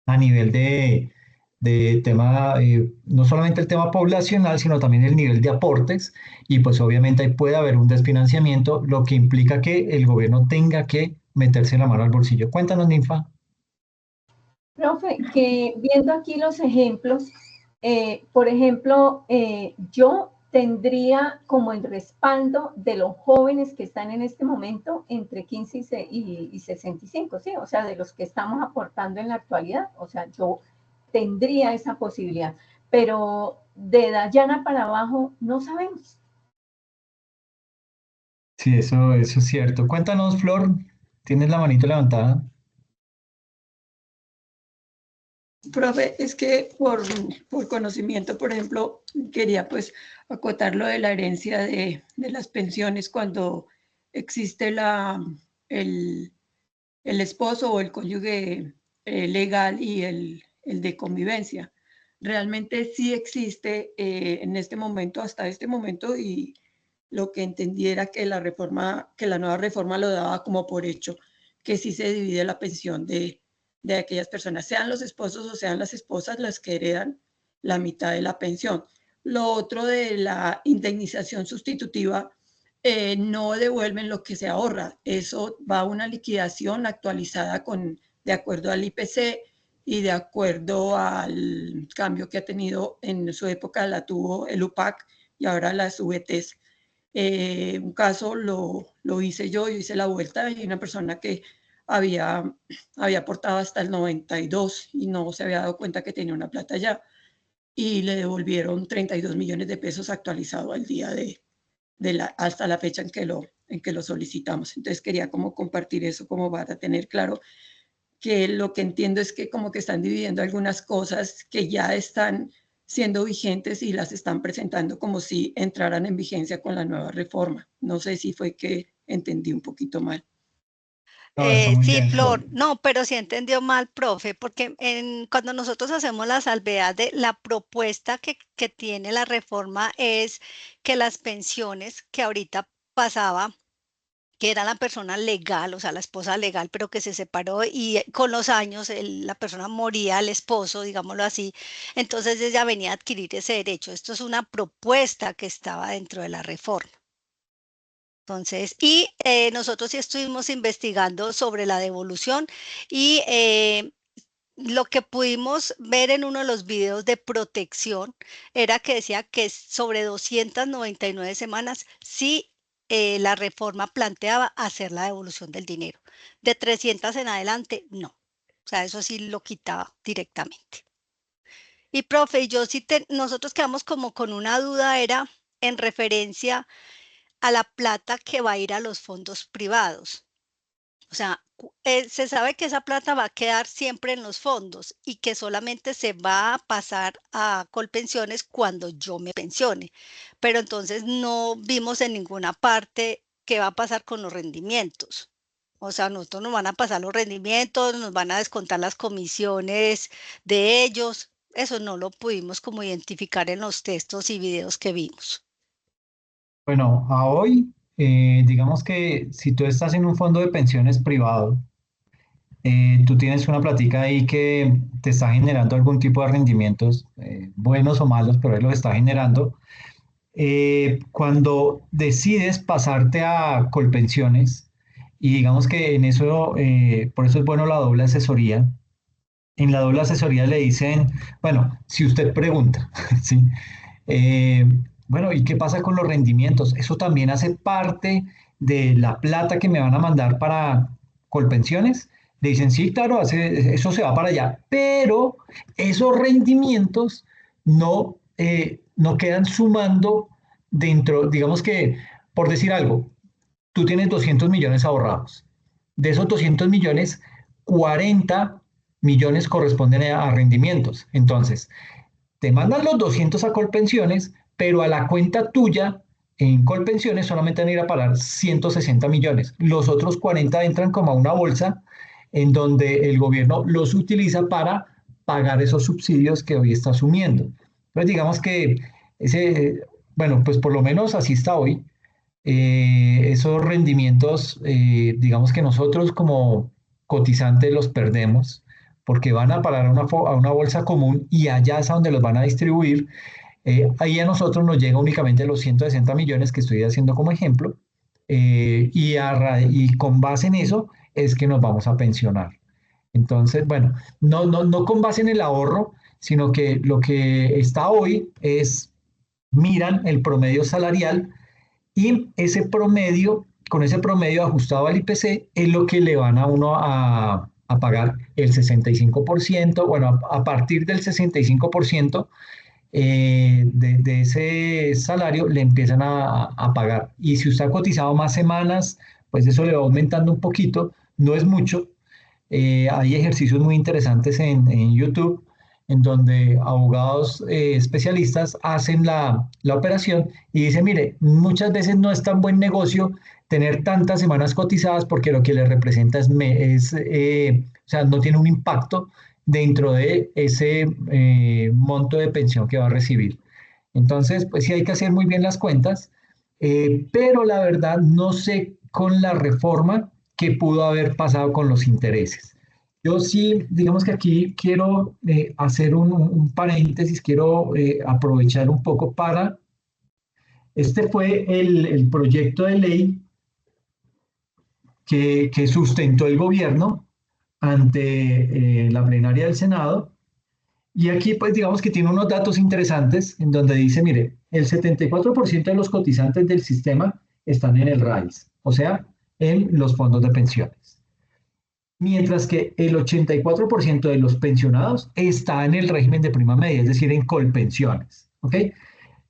a nivel de tema, no solamente el tema poblacional, sino también el nivel de aportes y pues obviamente ahí puede haber un desfinanciamiento, lo que implica que el gobierno tenga que meterse la mano al bolsillo. Cuéntanos, Ninfa. Profe, que viendo aquí los ejemplos, por ejemplo, yo tendría como el respaldo de los jóvenes que están en este momento entre 15 y 65, ¿sí? O sea, de los que estamos aportando en la actualidad, o sea, yo tendría esa posibilidad, pero de Dayana para abajo no sabemos. Sí, eso es cierto. Cuéntanos, Flor, tienes la manito levantada. Profe, es que por conocimiento, por ejemplo, quería pues acotar lo de la herencia de las pensiones cuando existe el esposo o el cónyuge legal y el de convivencia. Realmente sí existe en este momento, hasta este momento, y lo que entendiera que la nueva reforma lo daba como por hecho, que sí se divide la pensión de aquellas personas, sean los esposos o sean las esposas las que heredan la mitad de la pensión. Lo otro de la indemnización sustitutiva, no devuelven lo que se ahorra, eso va a una liquidación actualizada de acuerdo al IPC y de acuerdo al cambio que ha tenido en su época, la tuvo el UPAC y ahora las VTs. Un caso lo hice yo hice la vuelta y una persona que había aportado hasta el 92 y no se había dado cuenta que tenía una plata ya y le devolvieron 32 millones de pesos actualizado al día hasta la fecha en que lo solicitamos. Entonces quería como compartir eso como para tener claro que lo que entiendo es que como que están dividiendo algunas cosas que ya están siendo vigentes y las están presentando como si entraran en vigencia con la nueva reforma. No sé si fue que entendí un poquito mal. No, está muy Sí, bien, Flor, Flor. no, pero sí entendió mal, profe, porque cuando nosotros hacemos la salvedad de la propuesta que tiene la reforma es que las pensiones que ahorita pasaba, que era la persona legal, o sea, la esposa legal, pero que se separó y con los años la persona moría, el esposo, digámoslo así, entonces ella venía a adquirir ese derecho. Esto es una propuesta que estaba dentro de la reforma. Entonces, y nosotros sí estuvimos investigando sobre la devolución y lo que pudimos ver en uno de los videos de protección era que decía que sobre 299 semanas sí la reforma planteaba hacer la devolución del dinero. De 300 en adelante, no. O sea, eso sí lo quitaba directamente. Y profe, nosotros quedamos como con una duda, era en referencia a la plata que va a ir a los fondos privados. O sea, se sabe que esa plata va a quedar siempre en los fondos y que solamente se va a pasar a Colpensiones cuando yo me pensione. Pero entonces no vimos en ninguna parte qué va a pasar con los rendimientos. O sea, nosotros nos van a pasar los rendimientos, nos van a descontar las comisiones de ellos. Eso no lo pudimos como identificar en los textos y videos que vimos. Bueno, a hoy, digamos que si tú estás en un fondo de pensiones privado, tú tienes una plática ahí que te está generando algún tipo de rendimientos, buenos o malos, pero él los está generando. Cuando decides pasarte a Colpensiones, y digamos que en eso, por eso es bueno la doble asesoría. En la doble asesoría le dicen, bueno, si usted pregunta, ¿sí? Eh, bueno, ¿y qué pasa con los rendimientos? Eso también hace parte de la plata que me van a mandar para Colpensiones. Le dicen, sí, claro, eso se va para allá, pero esos rendimientos no quedan sumando dentro, digamos que, por decir algo, tú tienes 200 millones ahorrados. De esos 200 millones, 40 millones corresponden a rendimientos. Entonces, te mandan los 200 a Colpensiones, pero a la cuenta tuya en Colpensiones solamente van a ir a pagar 160 millones. Los otros 40 entran como a una bolsa en donde el gobierno los utiliza para pagar esos subsidios que hoy está asumiendo. Entonces, digamos que bueno, pues por lo menos así está hoy. Esos rendimientos, digamos que nosotros como cotizantes los perdemos porque van a parar a una bolsa común y allá es a donde los van a distribuir. Ahí a nosotros nos llega únicamente los 160 millones que estoy haciendo como ejemplo, y con base en eso es que nos vamos a pensionar. Entonces, bueno, no con base en el ahorro, sino que lo que está hoy es, miran el promedio salarial y con ese promedio ajustado al IPC, es lo que le van a uno a pagar el 65%, bueno, a partir del 65% de ese salario le empiezan a pagar. Y si usted ha cotizado más semanas, pues eso le va aumentando un poquito, no es mucho. Hay ejercicios muy interesantes en YouTube en donde abogados especialistas hacen la operación y dicen, mire, muchas veces no es tan buen negocio tener tantas semanas cotizadas porque lo que le representa o sea, no tiene un impacto dentro de ese monto de pensión que va a recibir. Entonces, pues sí hay que hacer muy bien las cuentas, pero la verdad no sé con la reforma qué pudo haber pasado con los intereses. Yo sí, digamos que aquí quiero hacer un paréntesis, quiero aprovechar un poco este fue el proyecto de ley que sustentó el gobierno ante la plenaria del Senado. Y aquí, pues, digamos que tiene unos datos interesantes en donde dice, mire, el 74% de los cotizantes del sistema están en el RAIS, o sea, en los fondos de pensiones. Mientras que el 84% de los pensionados está en el régimen de prima media, es decir, en Colpensiones, ¿ok?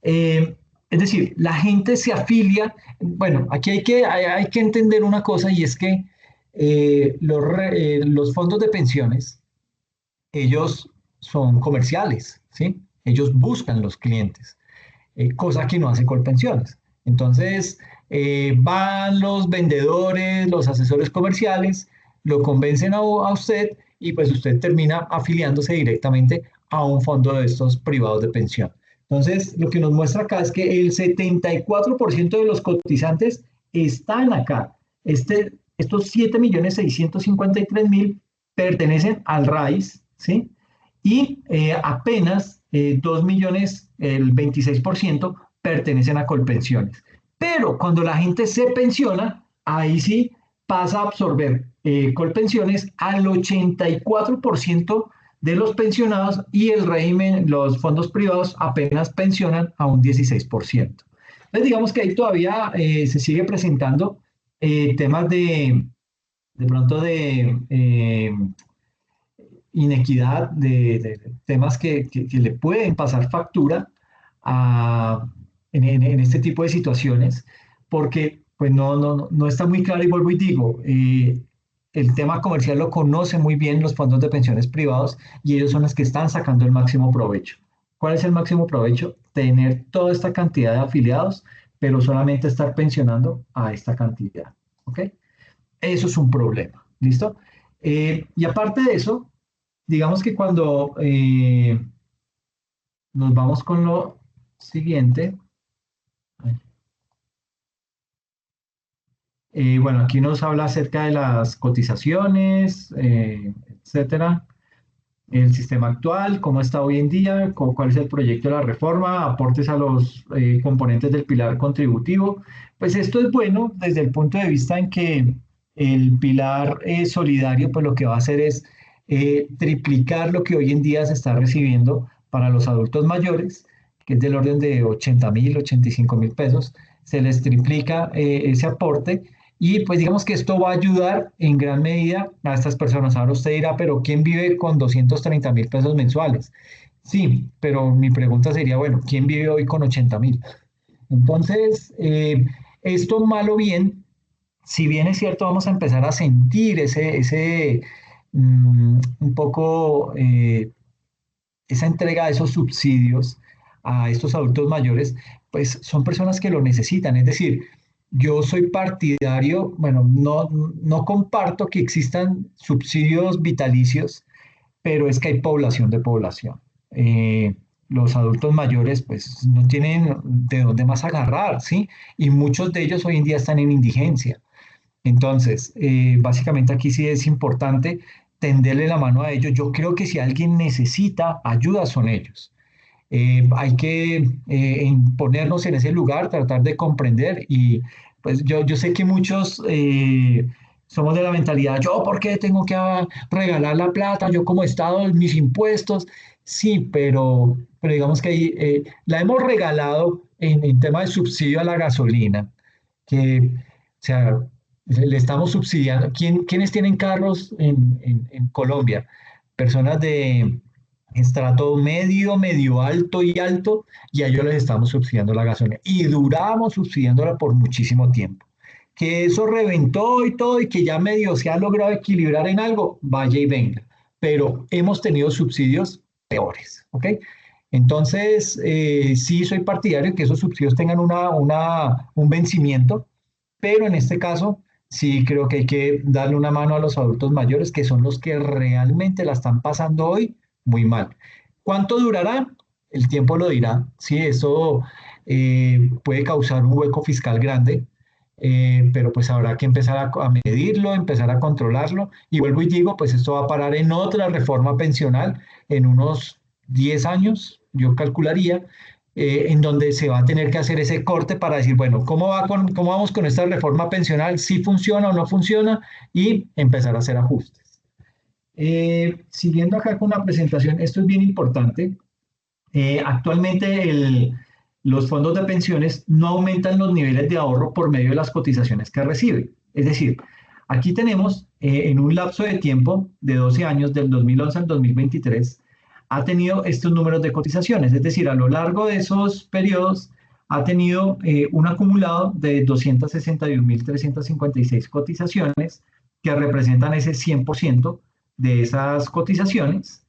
Es decir, la gente se afilia, bueno, aquí hay que entender una cosa y es que los fondos de pensiones, ellos son comerciales, ¿sí? Ellos buscan los clientes, cosa que no hace Colpensiones. Entonces, van los vendedores, los asesores comerciales, lo convencen a usted y pues usted termina afiliándose directamente a un fondo de estos privados de pensión. Entonces, lo que nos muestra acá es que el 74% de los cotizantes están acá. Estos 7.653.000 pertenecen al RAIS, ¿sí? Y apenas 2 millones, el 26%, pertenecen a Colpensiones. Pero cuando la gente se pensiona, ahí sí pasa a absorber Colpensiones al 84% de los pensionados y el régimen, los fondos privados apenas pensionan a un 16%. Entonces digamos que ahí todavía se sigue presentando temas de pronto de inequidad, de temas que le pueden pasar factura en este tipo de situaciones, porque pues no está muy claro, y vuelvo y digo, el tema comercial lo conocen muy bien los fondos de pensiones privados y ellos son los que están sacando el máximo provecho. ¿Cuál es el máximo provecho? Tener toda esta cantidad de afiliados, pero solamente estar pensionando a esta cantidad. ¿Ok? Eso es un problema. ¿Listo? Y aparte de eso, digamos que cuando nos vamos con lo siguiente, bueno, aquí nos habla acerca de las cotizaciones, etcétera, el sistema actual, cómo está hoy en día, cuál es el proyecto de la reforma, aportes a los componentes del pilar contributivo. Pues esto es bueno desde el punto de vista en que el pilar solidario, pues lo que va a hacer es triplicar lo que hoy en día se está recibiendo para los adultos mayores, que es del orden de 80.000, 85.000 pesos, se les triplica ese aporte. Y pues digamos que esto va a ayudar en gran medida a estas personas. Ahora usted dirá, pero ¿quién vive con 230.000 pesos mensuales? Sí, pero mi pregunta sería, bueno, ¿quién vive hoy con 80.000? Entonces, esto mal o bien, si bien es cierto, vamos a empezar a sentir un poco esa entrega de esos subsidios a estos adultos mayores, pues son personas que lo necesitan. Es decir, yo soy partidario, bueno, no comparto que existan subsidios vitalicios, pero es que hay población de población. Los adultos mayores pues no tienen de dónde más agarrar, ¿sí? Y muchos de ellos hoy en día están en indigencia. Entonces, básicamente aquí sí es importante tenderle la mano a ellos. Yo creo que si alguien necesita ayuda son ellos. Hay que ponernos en ese lugar, tratar de comprender y pues yo sé que muchos somos de la mentalidad, yo ¿por qué tengo que regalar la plata? Yo como Estado, mis impuestos, sí, pero digamos que ahí la hemos regalado en tema de subsidio a la gasolina, que o sea, le estamos subsidiando. ¿Quiénes tienen carros en Colombia? Personas de estrato medio, medio alto y alto, y a ellos les estamos subsidiando la gasolina. Y duramos subsidiándola por muchísimo tiempo. Que eso reventó y todo, y que ya medio se ha logrado equilibrar en algo, vaya y venga. Pero hemos tenido subsidios peores, ¿ok? Entonces, sí soy partidario de que esos subsidios tengan un vencimiento, pero en este caso sí creo que hay que darle una mano a los adultos mayores, que son los que realmente la están pasando hoy muy mal. ¿Cuánto durará? El tiempo lo dirá. Sí, eso puede causar un hueco fiscal grande, pero pues habrá que empezar a medirlo, empezar a controlarlo. Y vuelvo y digo, pues esto va a parar en otra reforma pensional en unos 10 años, yo calcularía, en donde se va a tener que hacer ese corte para decir, bueno, ¿cómo vamos con esta reforma pensional? ¿Si funciona o no funciona? Y empezar a hacer ajustes. Siguiendo acá con la presentación, esto es bien importante. Actualmente los fondos de pensiones no aumentan los niveles de ahorro por medio de las cotizaciones que reciben. Es decir, aquí tenemos en un lapso de tiempo de 12 años, del 2011 al 2023, ha tenido estos números de cotizaciones. Es decir, a lo largo de esos periodos ha tenido un acumulado de 261.356 cotizaciones que representan ese 100% de esas cotizaciones.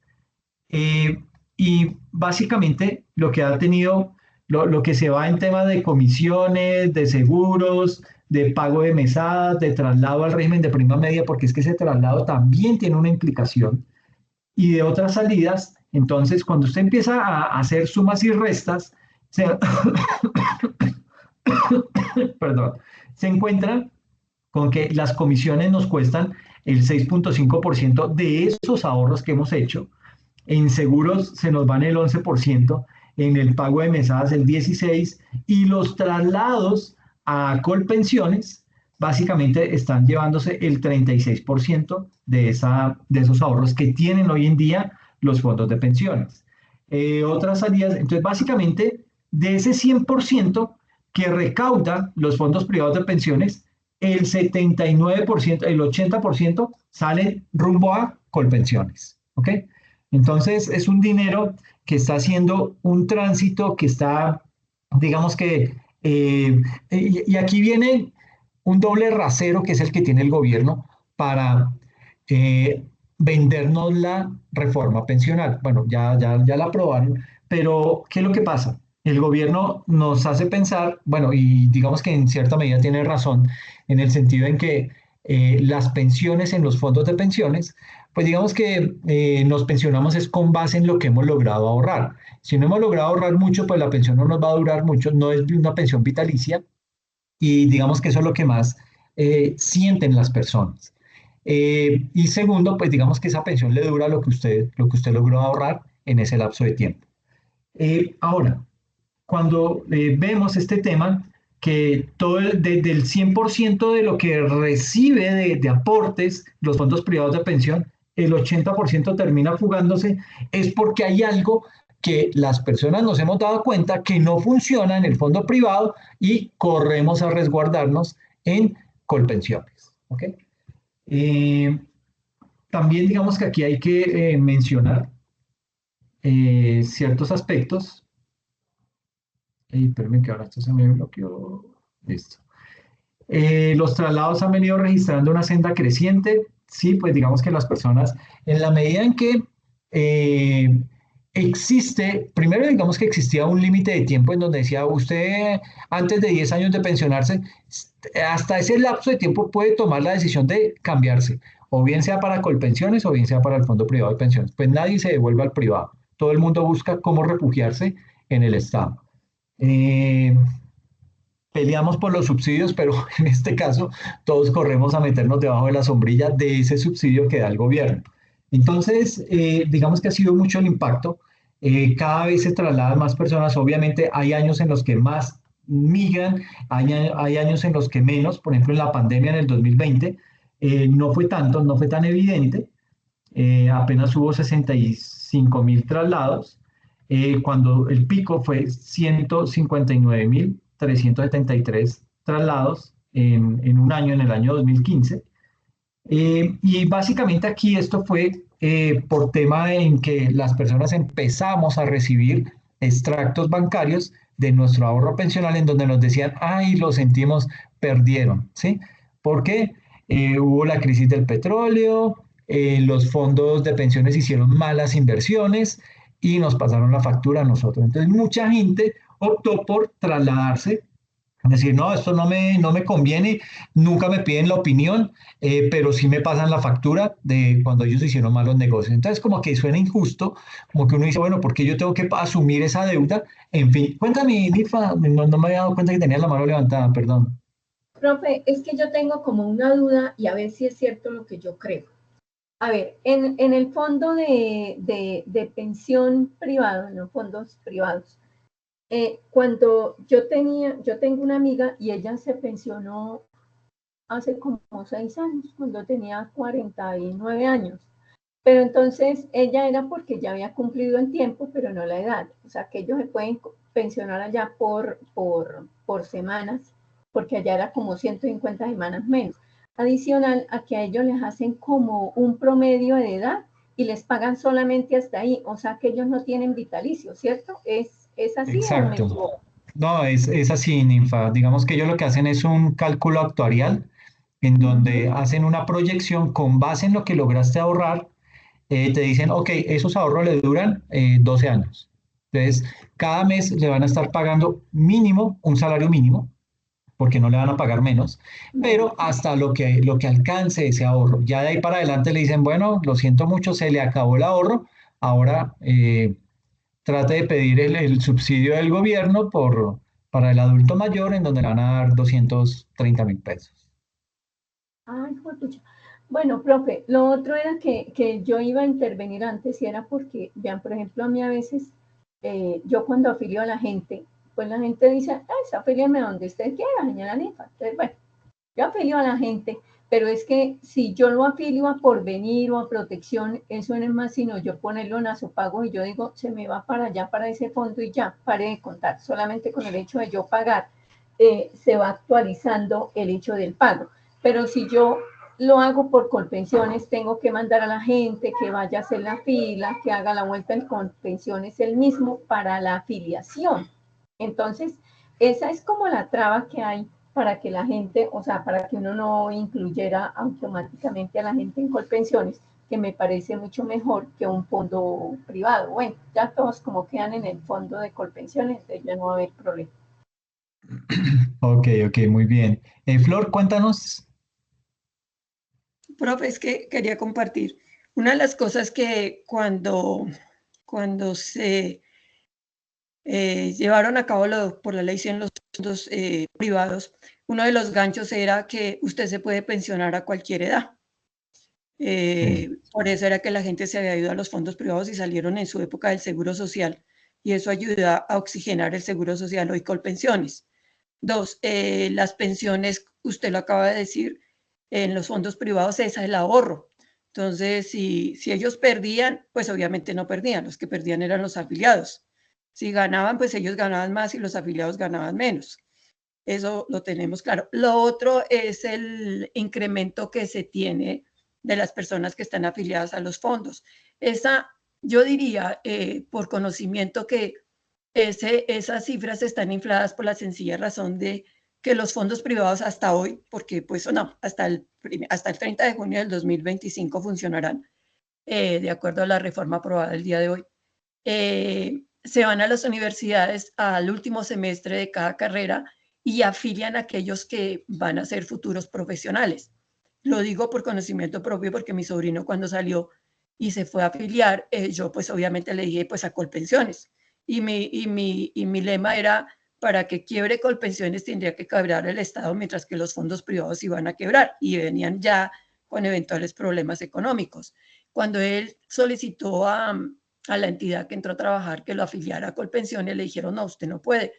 Y básicamente lo que ha tenido, lo que se va en tema de comisiones, de seguros, de pago de mesadas, de traslado al régimen de prima media, porque es que ese traslado también tiene una implicación, y de otras salidas. Entonces, cuando usted empieza a hacer sumas y restas, perdón, se encuentra con que las comisiones nos cuestan el 6.5% de esos ahorros que hemos hecho. En seguros se nos van el 11%, en el pago de mesadas el 16%, y los traslados a Colpensiones básicamente están llevándose el 36% de esos ahorros que tienen hoy en día los fondos de pensiones. Otras salidas, entonces básicamente de ese 100% que recauda los fondos privados de pensiones, el 79%, el 80% sale rumbo a Colpensiones, ¿ok? Entonces es un dinero que está haciendo un tránsito que está, digamos que, y aquí viene un doble rasero que es el que tiene el gobierno para vendernos la reforma pensional. Bueno, ya la aprobaron, pero ¿qué es lo que pasa? El gobierno nos hace pensar, bueno, y digamos que en cierta medida tiene razón, en el sentido en que las pensiones en los fondos de pensiones, pues digamos que nos pensionamos es con base en lo que hemos logrado ahorrar. Si no hemos logrado ahorrar mucho, pues la pensión no nos va a durar mucho, no es una pensión vitalicia, y digamos que eso es lo que más sienten las personas. Y segundo, pues digamos que esa pensión le dura lo que usted logró ahorrar en ese lapso de tiempo. Ahora, cuando vemos este tema, que del 100% de lo que recibe de aportes los fondos privados de pensión, el 80% termina fugándose, es porque hay algo que las personas nos hemos dado cuenta que no funciona en el fondo privado y corremos a resguardarnos en Colpensiones. ¿Ok? También digamos que aquí hay que mencionar ciertos aspectos. Espérenme que ahora esto se me bloqueó. Listo. Los traslados han venido registrando una senda creciente. Sí, pues digamos que las personas, en la medida en que primero digamos que existía un límite de tiempo en donde decía usted antes de 10 años de pensionarse, hasta ese lapso de tiempo puede tomar la decisión de cambiarse, o bien sea para Colpensiones o bien sea para el fondo privado de pensiones. Pues nadie se devuelve al privado. Todo el mundo busca cómo refugiarse en el Estado. Peleamos por los subsidios, pero en este caso todos corremos a meternos debajo de la sombrilla de ese subsidio que da el gobierno. Entonces, digamos que ha sido mucho el impacto. Cada vez se trasladan más personas. Obviamente hay años en los que más migran, hay años en los que menos. Por ejemplo, en la pandemia en el 2020 no fue tanto, no fue tan evidente. Apenas hubo 65.000 traslados. Cuando el pico fue 159.373 traslados en un año, en el año 2015. Y básicamente aquí esto fue por tema en que las personas empezamos a recibir extractos bancarios de nuestro ahorro pensional en donde nos decían, ay, lo sentimos, perdieron, ¿sí? Porque hubo la crisis del petróleo, los fondos de pensiones hicieron malas inversiones y nos pasaron la factura a nosotros. Entonces mucha gente optó por trasladarse, decir, no, esto no me conviene, nunca me piden la opinión, pero sí me pasan la factura de cuando ellos hicieron malos negocios. Entonces como que suena injusto, como que uno dice, bueno, ¿por qué yo tengo que asumir esa deuda? En fin, cuéntame, Nifa, no me había dado cuenta que tenía la mano levantada, perdón. Profe, es que yo tengo como una duda y a ver si es cierto lo que yo creo. A ver, en el fondo de pensión privado, en los fondos privados, cuando yo tengo una amiga y ella se pensionó hace como 6 años, cuando tenía 49 años. Pero entonces ella era porque ya había cumplido el tiempo, pero no la edad. O sea, que ellos se pueden pensionar allá por semanas, porque allá era como 150 semanas menos. Adicional a que a ellos les hacen como un promedio de edad y les pagan solamente hasta ahí. O sea, que ellos no tienen vitalicio, ¿cierto? ¿Es así? Exacto. ¿O me equivoco? No, es así, Ninfa. Digamos que ellos lo que hacen es un cálculo actuarial en donde hacen una proyección con base en lo que lograste ahorrar. Te dicen, ok, esos ahorros le duran 12 años. Entonces, cada mes le van a estar pagando mínimo un salario mínimo porque no le van a pagar menos, pero hasta lo que alcance ese ahorro. Ya de ahí para adelante le dicen, bueno, lo siento mucho, se le acabó el ahorro, ahora trate de pedir el subsidio del gobierno para el adulto mayor, en donde le van a dar 230.000 pesos. Ay, juepucha. Bueno, profe, lo otro era que yo iba a intervenir antes y era porque, vean, por ejemplo, a mí a veces, yo cuando afilio a la gente, pues la gente dice, afíliame donde usted quiera, señora Ninfa. Entonces, bueno, yo afilio a la gente, pero es que si yo lo afilio a Porvenir o a Protección, eso no es más sino yo ponerlo en azopago y yo digo, se me va para allá, para ese fondo y ya, pare de contar. Solamente con el hecho de yo pagar, se va actualizando el hecho del pago. Pero si yo lo hago por Colpensiones, tengo que mandar a la gente que vaya a hacer la fila, que haga la vuelta en Colpensiones el mismo para la afiliación. Entonces, esa es como la traba que hay para que la gente, o sea, para que uno no incluyera automáticamente a la gente en Colpensiones, que me parece mucho mejor que un fondo privado. Bueno, ya todos como quedan en el fondo de Colpensiones, entonces ya no va a haber problema. Ok, muy bien. Flor, cuéntanos. Profe, es que quería compartir. Una de las cosas que cuando se llevaron a cabo por la ley 100 los fondos privados, uno de los ganchos era que usted se puede pensionar a cualquier edad. Por eso era que la gente se había ido a los fondos privados y salieron en su época del seguro social, y eso ayuda a oxigenar el seguro social hoy Colpensiones. Dos, las pensiones, usted lo acaba de decir, en los fondos privados es el ahorro. Entonces, si ellos perdían, pues obviamente no perdían, los que perdían eran los afiliados. Si ganaban, pues ellos ganaban más y los afiliados ganaban menos. Eso lo tenemos claro. Lo otro es el incremento que se tiene de las personas que están afiliadas a los fondos. Yo diría, por conocimiento, que esas cifras están infladas por la sencilla razón de que los fondos privados hasta hoy, porque pues no, hasta el 30 de junio del 2025 funcionarán, de acuerdo a la reforma aprobada el día de hoy, se van a las universidades al último semestre de cada carrera y afilian a aquellos que van a ser futuros profesionales. Lo digo por conocimiento propio porque mi sobrino cuando salió y se fue a afiliar, yo pues obviamente le dije pues a Colpensiones. Y mi lema era, para que quiebre Colpensiones tendría que quebrar el Estado, mientras que los fondos privados iban a quebrar y venían ya con eventuales problemas económicos. Cuando él solicitó a la entidad que entró a trabajar que lo afiliara a Colpensiones, le dijeron, no, usted no puede.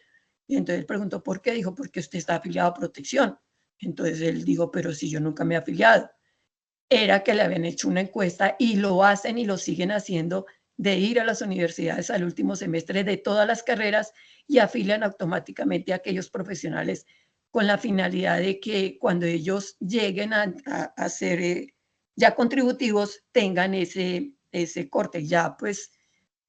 Y entonces él preguntó, ¿por qué? Dijo, porque usted está afiliado a Protección. Entonces él dijo, pero si yo nunca me he afiliado. Era que le habían hecho una encuesta y lo hacen y lo siguen haciendo, de ir a las universidades al último semestre de todas las carreras y afilian automáticamente a aquellos profesionales con la finalidad de que cuando ellos lleguen a ser ya contributivos tengan ese corte. Ya pues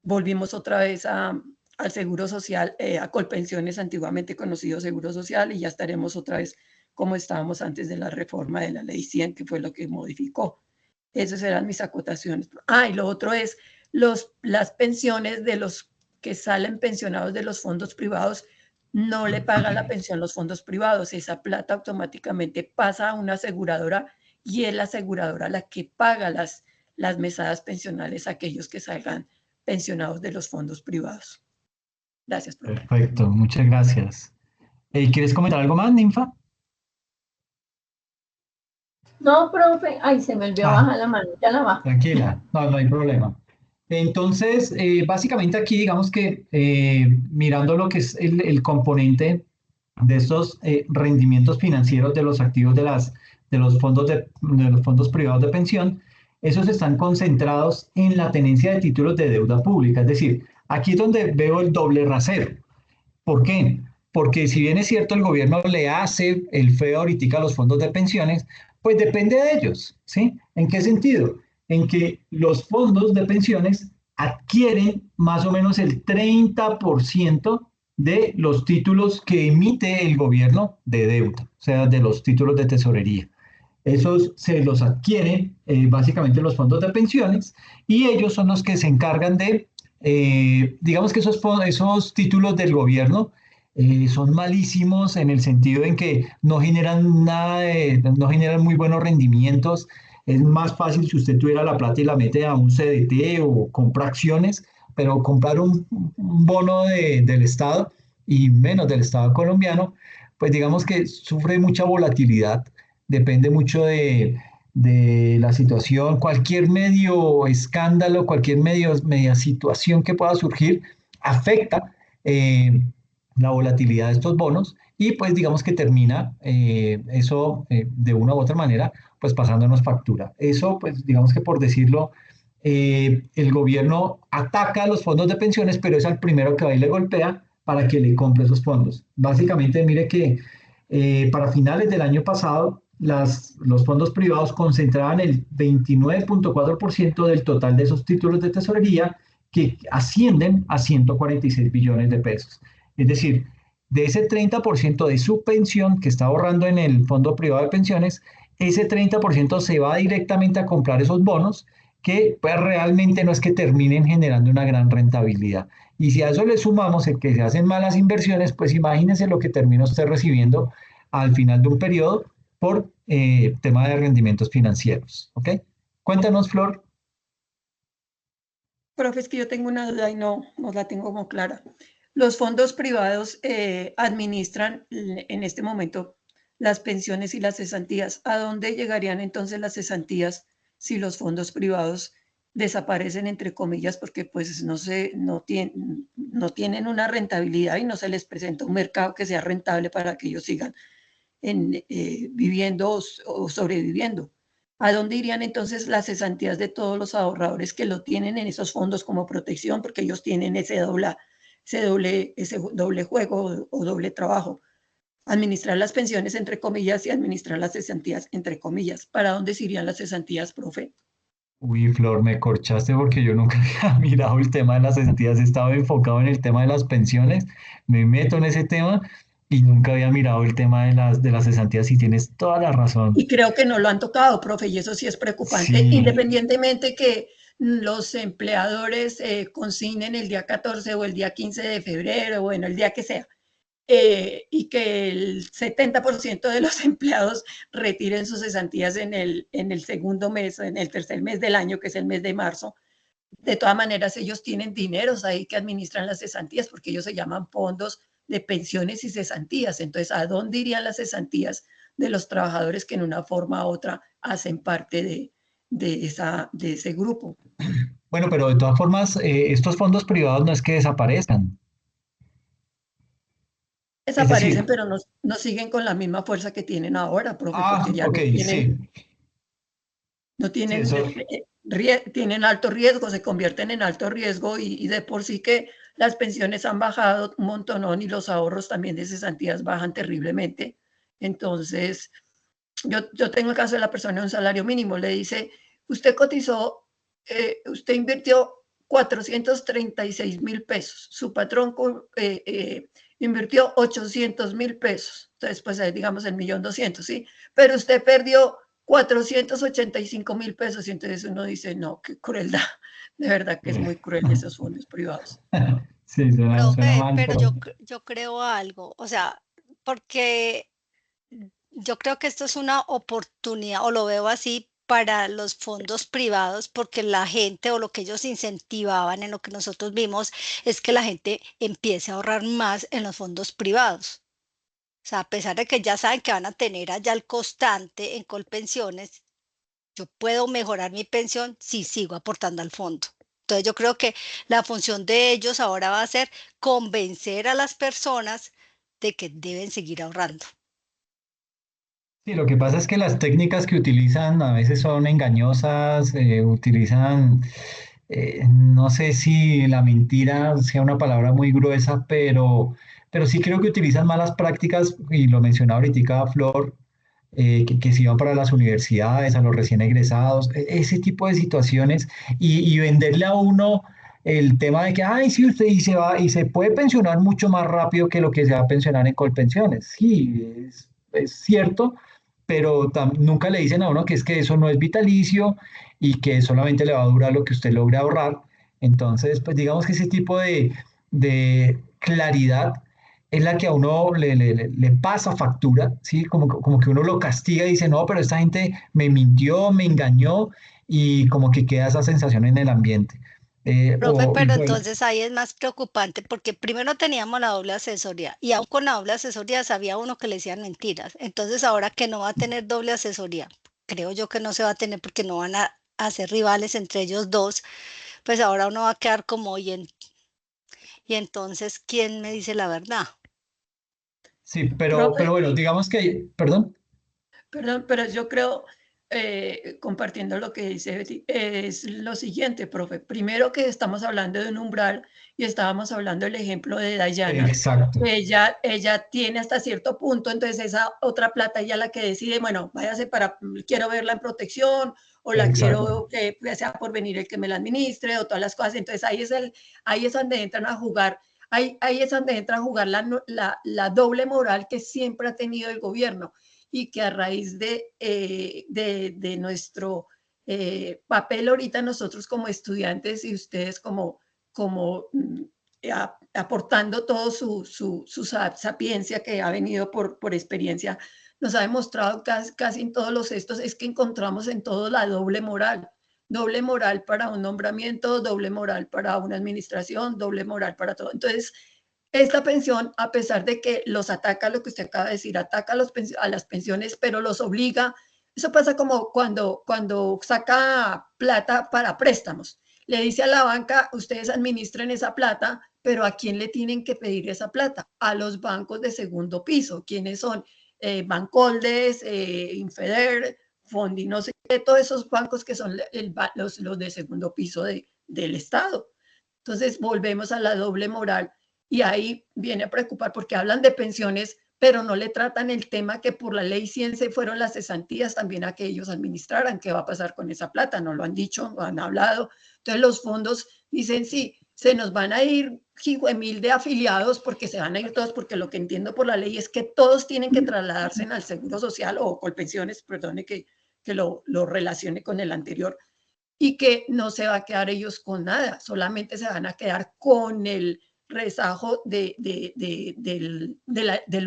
volvimos otra vez al Seguro Social, a Colpensiones, antiguamente conocido Seguro Social, y ya estaremos otra vez como estábamos antes de la reforma de la ley 100, que fue lo que modificó. Esas eran mis acotaciones. Y lo otro es las pensiones de los que salen pensionados de los fondos privados, no le pagan la pensión los fondos privados. Esa plata automáticamente pasa a una aseguradora y es la aseguradora la que paga las mesadas pensionales a aquellos que salgan pensionados de los fondos privados. Gracias, profe. Perfecto, muchas gracias. ¿Quieres comentar algo más, Ninfa? No, profe, se me olvidó bajar la mano, ya la bajo. Tranquila, no hay problema. Entonces, básicamente aquí digamos que mirando lo que es el componente de estos rendimientos financieros de los activos de los fondos privados de pensión, esos están concentrados en la tenencia de títulos de deuda pública. Es decir, aquí es donde veo el doble rasero. ¿Por qué? Porque si bien es cierto el gobierno le hace el feo ahorita a los fondos de pensiones, pues depende de ellos, ¿sí? ¿En qué sentido? En que los fondos de pensiones adquieren más o menos el 30% de los títulos que emite el gobierno de deuda, o sea, de los títulos de tesorería. Esos se los adquieren básicamente los fondos de pensiones y ellos son los que se encargan de, digamos que esos títulos del gobierno son malísimos en el sentido en que no generan nada, no generan muy buenos rendimientos. Es más fácil si usted tuviera la plata y la mete a un CDT o compra acciones, pero comprar un bono del Estado y menos del Estado colombiano, pues digamos que sufre mucha volatilidad, depende mucho de la situación, cualquier medio escándalo, cualquier media situación que pueda surgir afecta la volatilidad de estos bonos y pues digamos que termina eso de una u otra manera pues pasándonos factura. Eso pues digamos que por decirlo, el gobierno ataca a los fondos de pensiones, pero es al primero que va y le golpea para que le compre esos fondos. Básicamente, mire que para finales del año pasado, los fondos privados concentraban el 29.4% del total de esos títulos de tesorería que ascienden a 146 billones de pesos. Es decir, de ese 30% de su pensión que está ahorrando en el fondo privado de pensiones, ese 30% se va directamente a comprar esos bonos que pues realmente no es que terminen generando una gran rentabilidad. Y si a eso le sumamos el que se hacen malas inversiones, pues imagínense lo que termina usted recibiendo al final de un periodo por tema de rendimientos financieros. ¿Ok? Cuéntanos, Flor. Profe, es que yo tengo una duda y no la tengo como clara. Los fondos privados administran en este momento las pensiones y las cesantías. ¿A dónde llegarían entonces las cesantías si los fondos privados desaparecen, entre comillas, porque pues no tienen una rentabilidad y no se les presenta un mercado que sea rentable para que ellos sigan viviendo o sobreviviendo? ¿A dónde irían entonces las cesantías de todos los ahorradores que lo tienen en esos fondos como protección? Porque ellos tienen ese doble juego o doble trabajo. Administrar las pensiones, entre comillas, y administrar las cesantías, entre comillas. ¿Para dónde se irían las cesantías, profe? Uy, Flor, me corchaste porque yo nunca había mirado el tema de las cesantías, he estado enfocado en el tema de las pensiones, me meto en ese tema y nunca había mirado el tema de las cesantías y tienes toda la razón. Y creo que no lo han tocado, profe, y eso sí es preocupante, Sí. Independientemente que los empleadores consignen el día 14 o el día 15 de febrero, bueno, el día que sea, y que el 70% de los empleados retiren sus cesantías en el segundo mes, en el tercer mes del año, que es el mes de marzo. De todas maneras, ellos tienen dineros ahí que administran las cesantías, porque ellos se llaman fondos de pensiones y cesantías. Entonces, ¿a dónde irían las cesantías de los trabajadores que en una forma u otra hacen parte de ese grupo? Bueno, pero de todas formas, estos fondos privados no es que desaparezcan. Desaparecen, pero no siguen con la misma fuerza que tienen ahora, profe, porque ya ok, no tienen, tienen alto riesgo, se convierten en alto riesgo y de por sí que las pensiones han bajado un montonón y los ahorros también de cesantías bajan terriblemente. Entonces, yo tengo el caso de la persona de un salario mínimo, le dice, usted cotizó, usted invirtió 436,000 pesos, su patrón invirtió 800,000 pesos, entonces pues digamos 1.200.000, ¿sí? Pero usted perdió 485,000 pesos y entonces uno dice, no, qué crueldad, de verdad que es muy cruel esos fondos privados. Sí, suena mal, pero yo creo algo, o sea, porque yo creo que esto es una oportunidad, o lo veo así, para los fondos privados, porque la gente o lo que ellos incentivaban en lo que nosotros vimos es que la gente empiece a ahorrar más en los fondos privados. O sea, a pesar de que ya saben que van a tener allá el constante en Colpensiones, yo puedo mejorar mi pensión si sigo aportando al fondo. Entonces yo creo que la función de ellos ahora va a ser convencer a las personas de que deben seguir ahorrando. Sí, lo que pasa es que las técnicas que utilizan a veces son engañosas, utilizan, no sé si la mentira sea una palabra muy gruesa, pero sí creo que utilizan malas prácticas, y lo mencionaba ahorita Flor, que se iban para las universidades, a los recién egresados, ese tipo de situaciones, y venderle a uno el tema de que, ay, sí, usted y se va, y se puede pensionar mucho más rápido que lo que se va a pensionar en Colpensiones. Sí, es cierto, pero nunca le dicen a uno que es que eso no es vitalicio y que solamente le va a durar lo que usted logre ahorrar. Entonces, pues digamos que ese tipo de claridad es la que a uno le pasa factura, ¿sí? Como que uno lo castiga y dice, no, pero esta gente me mintió, me engañó, y como que queda esa sensación en el ambiente. Profe, Y pero bueno, entonces ahí es más preocupante porque primero teníamos la doble asesoría y aún con la doble asesoría sabía uno que le decían mentiras. Entonces ahora que no va a tener doble asesoría, creo yo que no se va a tener porque no van a ser rivales entre ellos dos, pues ahora uno va a quedar como, y entonces, ¿quién me dice la verdad? sí, pero Profe, bueno, digamos que, perdón. perdón, pero yo creo, compartiendo lo que dice Betty, es lo siguiente, profe. Primero que estamos hablando de un umbral y estábamos hablando del ejemplo de Dayana, Exacto, que ella tiene hasta cierto punto, entonces esa otra plata ella la que decide, bueno, váyase para, quiero verla en protección o la exacto. quiero que sea por venir el que me la administre o todas las cosas. Entonces ahí es donde entran a jugar. Ahí es donde entra a jugar la doble moral que siempre ha tenido el gobierno y que a raíz de nuestro papel ahorita nosotros como estudiantes y ustedes como aportando todo su sapiencia que ha venido por experiencia, nos ha demostrado casi en todos los estos, es que encontramos en todo la doble moral para un nombramiento, doble moral para una administración, doble moral para todo. Entonces, esta pensión, a pesar de que los ataca, lo que usted acaba de decir, ataca a las pensiones, pero los obliga. Eso pasa como cuando saca plata para préstamos. Le dice a la banca, ustedes administren esa plata, pero ¿a quién le tienen que pedir esa plata? A los bancos de segundo piso. ¿Quiénes son? Bancoldes, Infeder, Fondi, no sé qué, todos esos bancos que son los de segundo piso del Estado. Entonces volvemos a la doble moral y ahí viene a preocupar porque hablan de pensiones, pero no le tratan el tema que por la ley 100 se fueron las cesantías también a que ellos administraran. ¿Qué va a pasar con esa plata? No lo han dicho, no han hablado. Entonces los fondos dicen, sí, se nos van a ir 5.000 de afiliados porque se van a ir todos, porque lo que entiendo por la ley es que todos tienen que trasladarse al Seguro Social o Colpensiones, perdone que lo relacione con el anterior, y que no se va a quedar ellos con nada, solamente se van a quedar con el rezago del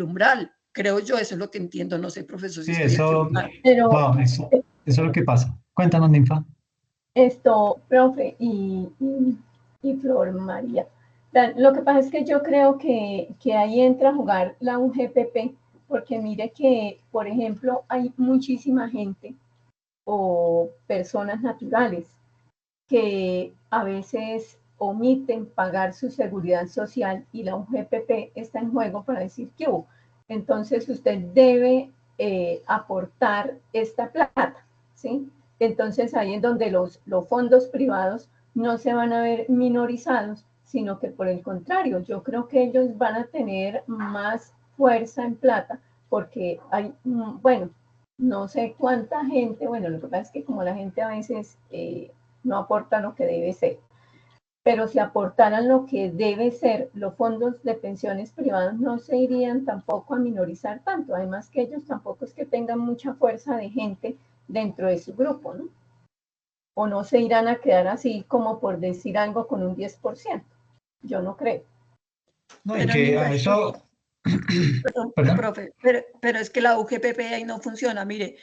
umbral. Creo yo, eso es lo que entiendo, no sé, profesor, si Sí, estoy eso, equivocado. Pero wow, eso es lo que pasa. Cuéntanos, Ninfa. esto, profe y Flor María, lo que pasa es que yo creo que ahí entra a jugar la UGPP, porque mire que, por ejemplo, hay muchísima gente o personas naturales que a veces omiten pagar su seguridad social y la UGPP está en juego para decir que hubo. Entonces usted debe aportar esta plata, ¿sí? Entonces ahí es donde los fondos privados no se van a ver minorizados, sino que por el contrario, yo creo que ellos van a tener más fuerza en plata porque hay, bueno, no sé cuánta gente, bueno, lo que pasa es que como la gente a veces no aporta lo que debe ser, pero si aportaran lo que debe ser, los fondos de pensiones privados no se irían tampoco a minorizar tanto, además que ellos tampoco es que tengan mucha fuerza de gente dentro de su grupo, ¿no? O no se irán a quedar así como por decir algo con un 10%, yo no creo. No, y Pero que a eso, perdón, perdón. profe, pero es que la UGPP ahí no funciona. Mire,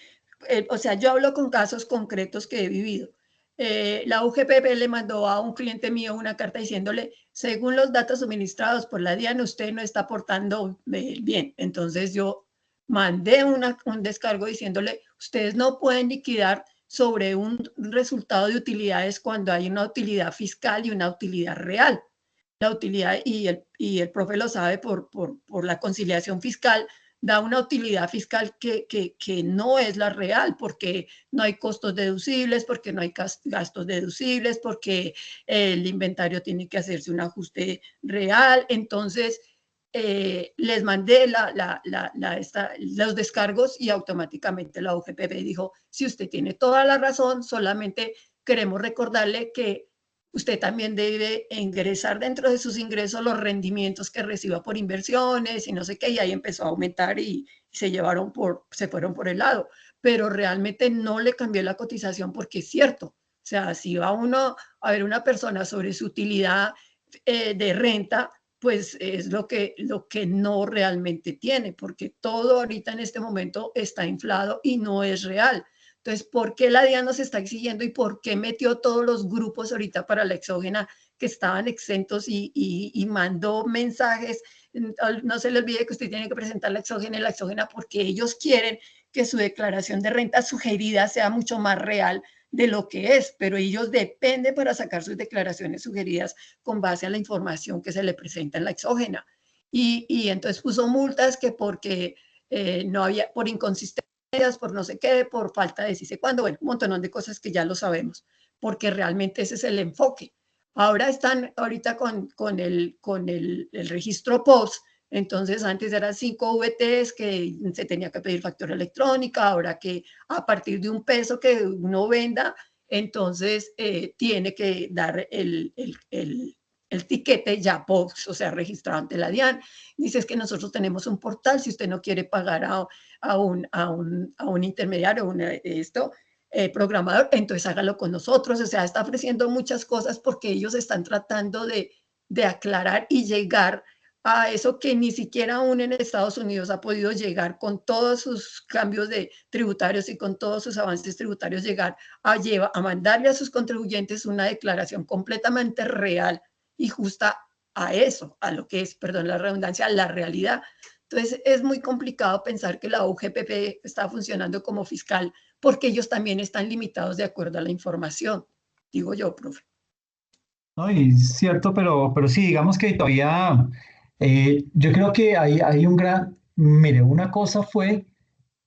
o sea, yo hablo con casos concretos que he vivido. La UGPP le mandó a un cliente mío una carta diciéndole, según los datos suministrados por la DIAN, usted no está aportando bien. Entonces yo mandé un descargo diciéndole, ustedes no pueden liquidar sobre un resultado de utilidades cuando hay una utilidad fiscal y una utilidad real. La utilidad, y el profe lo sabe por la conciliación fiscal, da una utilidad fiscal que no es la real, porque no hay costos deducibles, porque no hay gastos deducibles, porque el inventario tiene que hacerse un ajuste real. Entonces, les mandé los descargos y automáticamente la UGPP dijo, si usted tiene toda la razón, solamente queremos recordarle que usted también debe ingresar dentro de sus ingresos los rendimientos que reciba por inversiones y no sé qué, y ahí empezó a aumentar y se fueron por el lado, pero realmente no le cambió la cotización porque es cierto, o sea, si va uno a ver una persona sobre su utilidad de renta, pues es lo que no realmente tiene, porque todo ahorita en este momento está inflado y no es real. Entonces, ¿por qué la DIAN nos está exigiendo y por qué metió todos los grupos ahorita para la exógena que estaban exentos y mandó mensajes? No se le olvide que usted tiene que presentar la exógena y la exógena porque ellos quieren que su declaración de renta sugerida sea mucho más real de lo que es, pero ellos dependen para sacar sus declaraciones sugeridas con base a la información que se le presenta en la exógena. Y entonces puso multas que porque no había, por inconsistencias, por no sé qué, por falta de sí sé cuándo, bueno, un montón de cosas que ya lo sabemos, porque realmente ese es el enfoque. Ahora están ahorita con el registro POS, entonces antes eran 5 VTs que se tenía que pedir factura electrónica, ahora que a partir de un peso que uno venda, entonces tiene que dar el tiquete ya POS, o sea, registrado ante la DIAN. Dices que nosotros tenemos un portal, si usted no quiere pagar a un intermediario, programador, entonces hágalo con nosotros. O sea, está ofreciendo muchas cosas porque ellos están tratando de aclarar y llegar a eso que ni siquiera aún en Estados Unidos ha podido llegar con todos sus cambios de tributarios y con todos sus avances tributarios, llegar a mandarle a sus contribuyentes una declaración completamente real y justa a eso, a lo que es, perdón la redundancia, la realidad. Entonces es muy complicado pensar que la UGPP está funcionando como fiscal porque ellos también están limitados de acuerdo a la información, digo yo, profe. No, y es cierto, pero sí, digamos que todavía, yo creo que hay un gran, mire, una cosa fue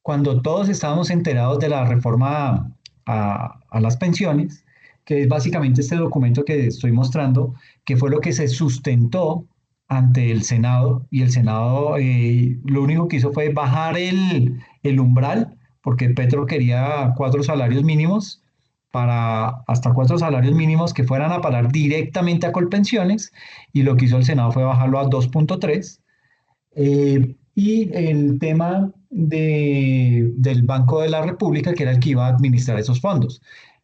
cuando todos estábamos enterados de la reforma a las pensiones, que es básicamente este documento que estoy mostrando, que fue lo que se sustentó ante el Senado, y el Senado lo único que hizo fue bajar el umbral, porque Petro quería 4 salarios mínimos, para hasta 4 salarios mínimos que fueran a parar directamente a Colpensiones, y lo que hizo el Senado fue bajarlo a 2.3. Y el tema del Banco de la República, que era el que iba a administrar esos fondos.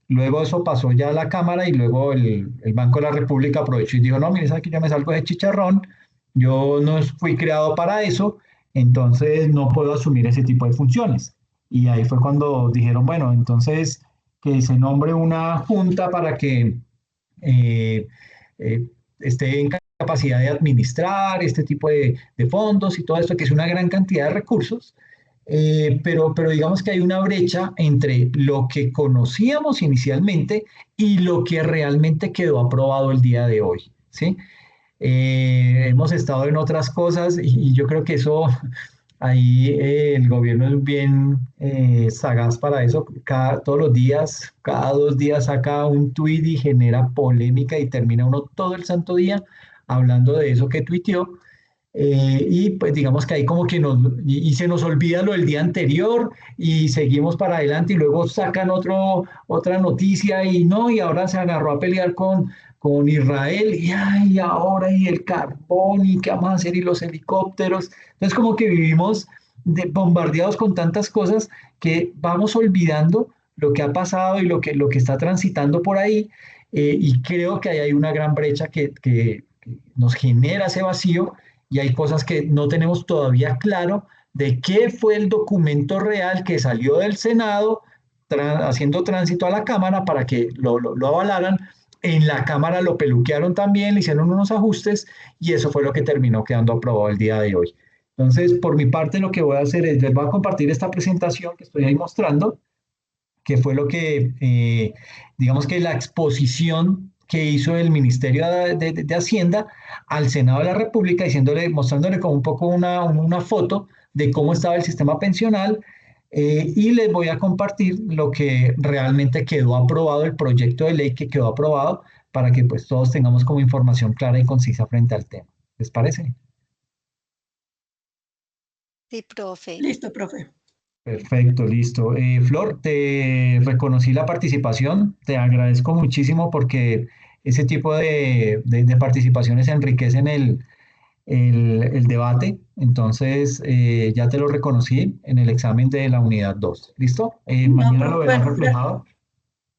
Luego eso pasó ya a la Cámara y luego el Banco de la República aprovechó y dijo, no, mire, aquí ya me salgo de chicharrón, yo no fui creado para eso, entonces no puedo asumir ese tipo de funciones. Y ahí fue cuando dijeron, bueno, entonces que se nombre una junta para que eh, eh, esté en capacidad de administrar este tipo de fondos y todo esto, que es una gran cantidad de recursos, pero digamos que hay una brecha entre lo que conocíamos inicialmente y lo que realmente quedó aprobado el día de hoy, ¿sí? Hemos estado en otras cosas y yo creo que eso, ahí el gobierno es bien sagaz para eso. Todos los días, cada 2 días saca un tuit y genera polémica y termina uno todo el santo día hablando de eso que tuiteó. Y pues digamos que ahí como que y se nos olvida lo del día anterior y seguimos para adelante y luego sacan otra noticia y no, y ahora se agarró a pelear con Israel y ay, ahora y el carbón y qué vamos a hacer y los helicópteros. Entonces como que vivimos bombardeados con tantas cosas que vamos olvidando lo que ha pasado y lo que está transitando por ahí, y creo que ahí hay una gran brecha que nos genera ese vacío y hay cosas que no tenemos todavía claro de qué fue el documento real que salió del Senado haciendo tránsito a la Cámara para que lo avalaran. En la Cámara lo peluquearon también, le hicieron unos ajustes y eso fue lo que terminó quedando aprobado el día de hoy. Entonces, por mi parte, lo que voy a hacer es, les voy a compartir esta presentación que estoy ahí mostrando, que fue lo que, digamos que la exposición que hizo el Ministerio de Hacienda al Senado de la República, mostrándole como un poco una foto de cómo estaba el sistema pensional, y les voy a compartir lo que realmente quedó aprobado, el proyecto de ley que quedó aprobado, para que pues todos tengamos como información clara y concisa frente al tema. ¿Les parece? Sí, profe. Listo, profe. Perfecto, listo. Flor, te reconocí la participación, te agradezco muchísimo porque ese tipo de participaciones enriquecen el debate. Entonces, ya te lo reconocí en el examen de la unidad 2. ¿Listo? Mañana lo verás reflejado.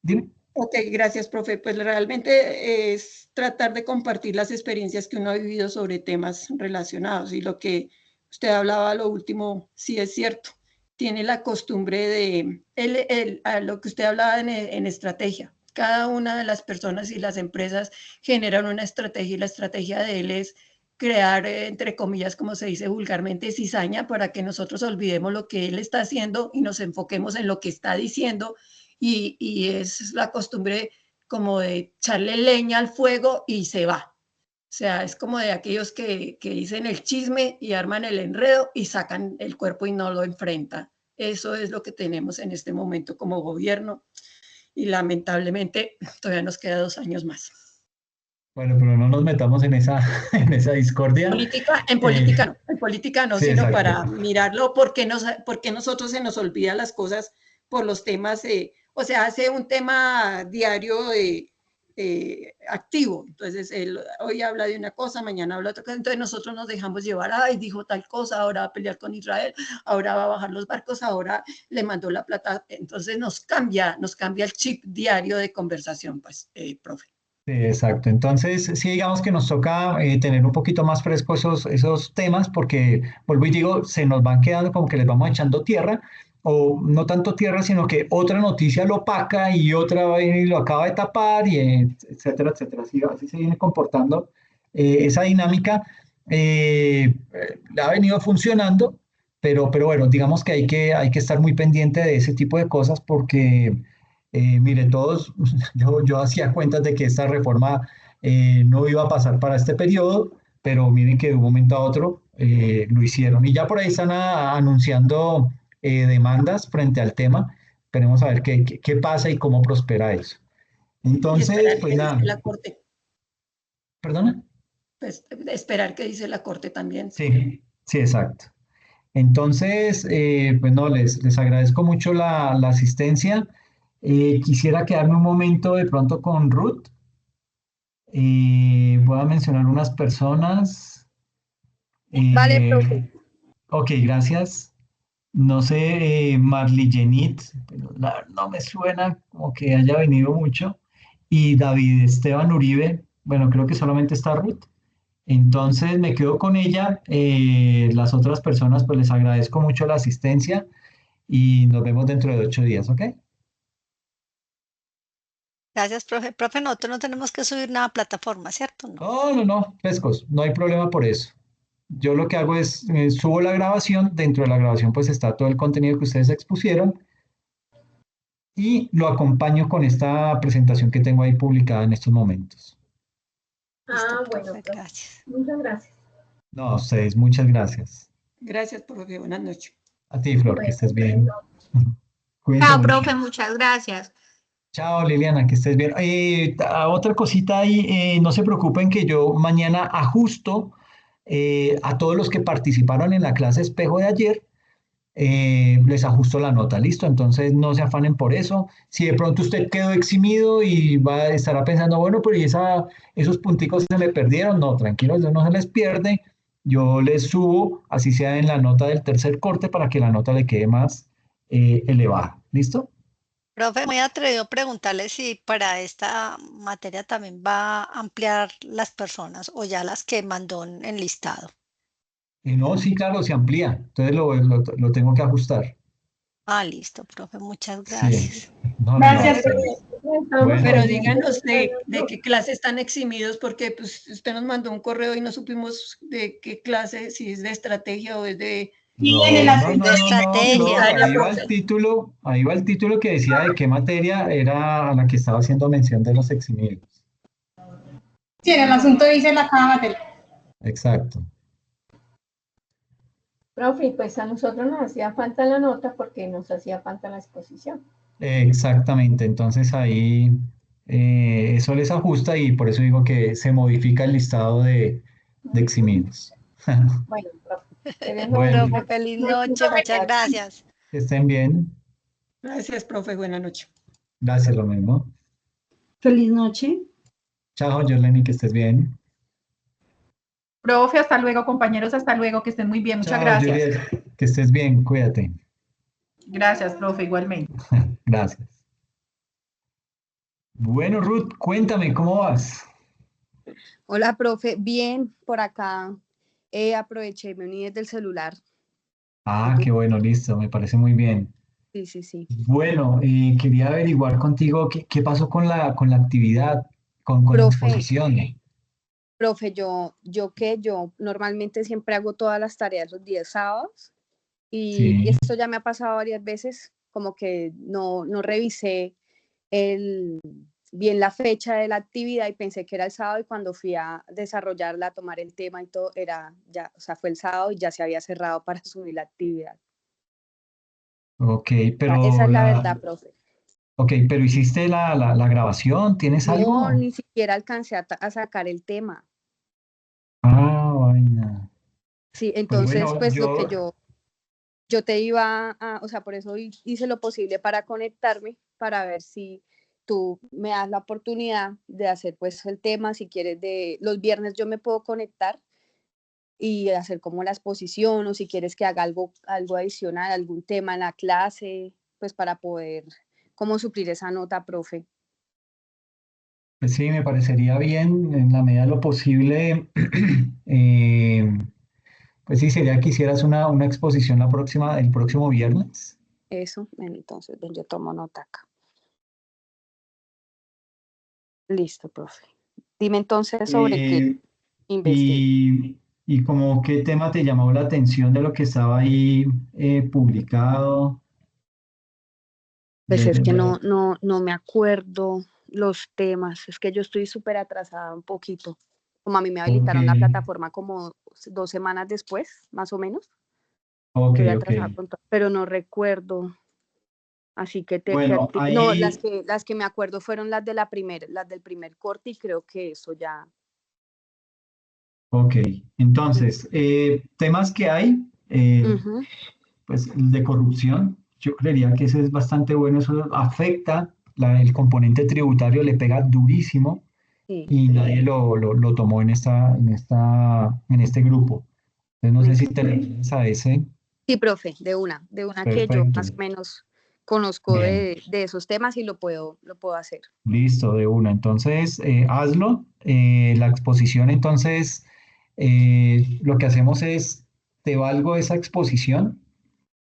Dime. Ok, gracias, profe. Pues realmente es tratar de compartir las experiencias que uno ha vivido sobre temas relacionados, y lo que usted hablaba, lo último, sí es cierto. Tiene la costumbre de, a lo que usted hablaba en estrategia. Cada una de las personas y las empresas generan una estrategia, y la estrategia de él es crear, entre comillas, como se dice vulgarmente, cizaña, para que nosotros olvidemos lo que él está haciendo y nos enfoquemos en lo que está diciendo, y es la costumbre como de echarle leña al fuego y se va. O sea, es como de aquellos que dicen el chisme y arman el enredo y sacan el cuerpo y no lo enfrentan. Eso es lo que tenemos en este momento como gobierno, y lamentablemente todavía nos queda 2 años más. Bueno, pero no nos metamos en esa, en esa discordia. En política no, sí, sino exacto. para mirarlo, porque nosotros se nos olvidan las cosas por los temas, o sea, hace un tema diario activo. Entonces, él hoy habla de una cosa, mañana habla de otra cosa, entonces nosotros nos dejamos llevar, ay, dijo tal cosa, ahora va a pelear con Israel, ahora va a bajar los barcos, ahora le mandó la plata. Entonces nos cambia el chip diario de conversación, pues, profe. Sí, exacto. Entonces, sí, digamos que nos toca tener un poquito más fresco esos temas, porque, vuelvo y digo, se nos van quedando como que les vamos echando tierra, o no tanto tierra, sino que otra noticia lo opaca y otra va y lo acaba de tapar, y etcétera, etcétera. Así se viene comportando esa dinámica. Le ha venido funcionando, pero bueno, digamos que hay que estar muy pendiente de ese tipo de cosas, porque mire, todos, yo hacía cuentas de que esta reforma no iba a pasar para este periodo, pero miren que de un momento a otro lo hicieron. Y ya por ahí están anunciando demandas frente al tema. Esperemos a ver qué pasa y cómo prospera eso. Y Entonces, esperar pues que dice nada, la Corte. ¿perdona? Pues esperar que dice la Corte también. Sí, sí, exacto. Entonces, pues no, les agradezco mucho la asistencia. Quisiera quedarme un momento de pronto con Ruth. Voy a mencionar unas personas. Vale, Eh, profe. ok, gracias. No sé, Marley Jenit, pero no me suena como que haya venido mucho. Y David Esteban Uribe, bueno, creo que solamente está Ruth. Entonces me quedo con ella. Las otras personas, pues les agradezco mucho la asistencia y nos vemos dentro de 8 días, ¿ok? Gracias, profe. Profe, nosotros no tenemos que subir nada a plataforma, ¿cierto? No. No, frescos, no hay problema por eso. Yo lo que hago es subo la grabación, dentro de la grabación pues está todo el contenido que ustedes expusieron y lo acompaño con esta presentación que tengo ahí publicada en estos momentos. Ah, Listo, bueno, profe, profe. gracias. Muchas gracias. No, a ustedes, muchas gracias. Gracias, profe. Buenas noches. A ti, Flor, que estés bien. Cuídense Chao, mucho. profe, muchas gracias. Chao, Liliana, que estés bien. Otra cosita ahí, no se preocupen que yo mañana ajusto a todos los que participaron en la clase espejo de ayer, les ajusto la nota, ¿listo? Entonces no se afanen por eso. Si de pronto usted quedó eximido y estará pensando, bueno, pero esos punticos se me perdieron, no, tranquilos, no se les pierde. Yo les subo, así sea en la nota del tercer corte, para que la nota le quede más elevada, ¿listo? Profe, muy atrevido preguntarle si para esta materia también va a ampliar las personas o ya las que mandó en listado. No, sí, claro, se amplía. Entonces lo tengo que ajustar. Ah, listo, profe, muchas Sí. gracias. No, Gracias, Profe, Bueno. pero díganos de qué clase están eximidos, porque pues usted nos mandó un correo y no supimos de qué clase, si es de estrategia o es de... Sí, en el De estrategia. Ahí va el título que decía de qué materia era a la que estaba haciendo mención de los eximidos. Sí, en el asunto dice la cada materia. Exacto. Profe, pues a nosotros nos hacía falta la nota porque nos hacía falta la exposición. Exactamente. Entonces ahí eso les ajusta y por eso digo que se modifica el listado de eximidos. Bueno, profe. te dejo Bueno, Profe, feliz noche, muchas gracias. que estén bien. Gracias, profe. Buenas noches. Gracias, lo mismo. Feliz noche. Chao, Jorleni, que estés bien. Profe, hasta luego, compañeros, hasta luego, que estén muy bien. Muchas Chao, gracias. Juliet, que estés bien, cuídate. Gracias, profe, igualmente. Gracias. Bueno, Ruth, cuéntame, ¿cómo vas? Hola, profe. Bien, por acá aproveché, me uní desde el celular. ¿Y Ah, tú? qué bueno, listo, me parece muy bien. Sí, sí, sí. Bueno, quería averiguar contigo qué pasó con la actividad, con la Profe, exposición. profe, yo normalmente siempre hago todas las tareas los días sábados y Sí, esto ya me ha pasado varias veces, como que no revisé el, bien la fecha de la actividad y pensé que era el sábado y cuando fui a desarrollarla, a tomar el tema y todo, era ya, o sea, fue el sábado y ya se había cerrado para subir la actividad. ok, Esa pero es la verdad, profe. pero hiciste la grabación, ¿tienes No, algo? ni siquiera alcancé a sacar el tema. Ah, vaina. Sí, Pues entonces, bueno, pues lo que yo te iba a, o sea, por eso hice lo posible para conectarme, para ver si tú me das la oportunidad de hacer pues el tema, si quieres de los viernes yo me puedo conectar y hacer como la exposición o si quieres que haga algo adicional, algún tema en la clase, pues para poder como suplir esa nota, profe. pues sí, me parecería bien en la medida de lo posible. eh, pues sí, sería que hicieras una exposición el próximo viernes. Eso, entonces, ven, yo tomo nota acá. Listo, profe. Dime entonces sobre qué Eh, investigo. y como qué tema te llamó la atención de lo que estaba ahí publicado. Pues es que De- no me acuerdo los temas, es que yo estoy súper atrasada un poquito. Como a mí me ok, habilitaron la plataforma como 2 semanas después, más o menos, ok, estoy ok. atrasada con todo, pero no recuerdo. Así que Bueno, no, ahí, las que me acuerdo fueron las del primer corte y creo que eso ya. ok. Entonces, temas que hay, Ujú, pues el de corrupción, yo creería que ese es bastante bueno, eso afecta el componente tributario, le pega durísimo sí, y nadie lo tomó en este grupo. Entonces, no sé si listo. te refieres a ese. Sí, profe, de una que yo Perfecto. más o menos conozco Bien, de esos temas y lo puedo hacer. listo, de una. Entonces, hazlo. La exposición, entonces, lo que hacemos es, te valgo esa exposición,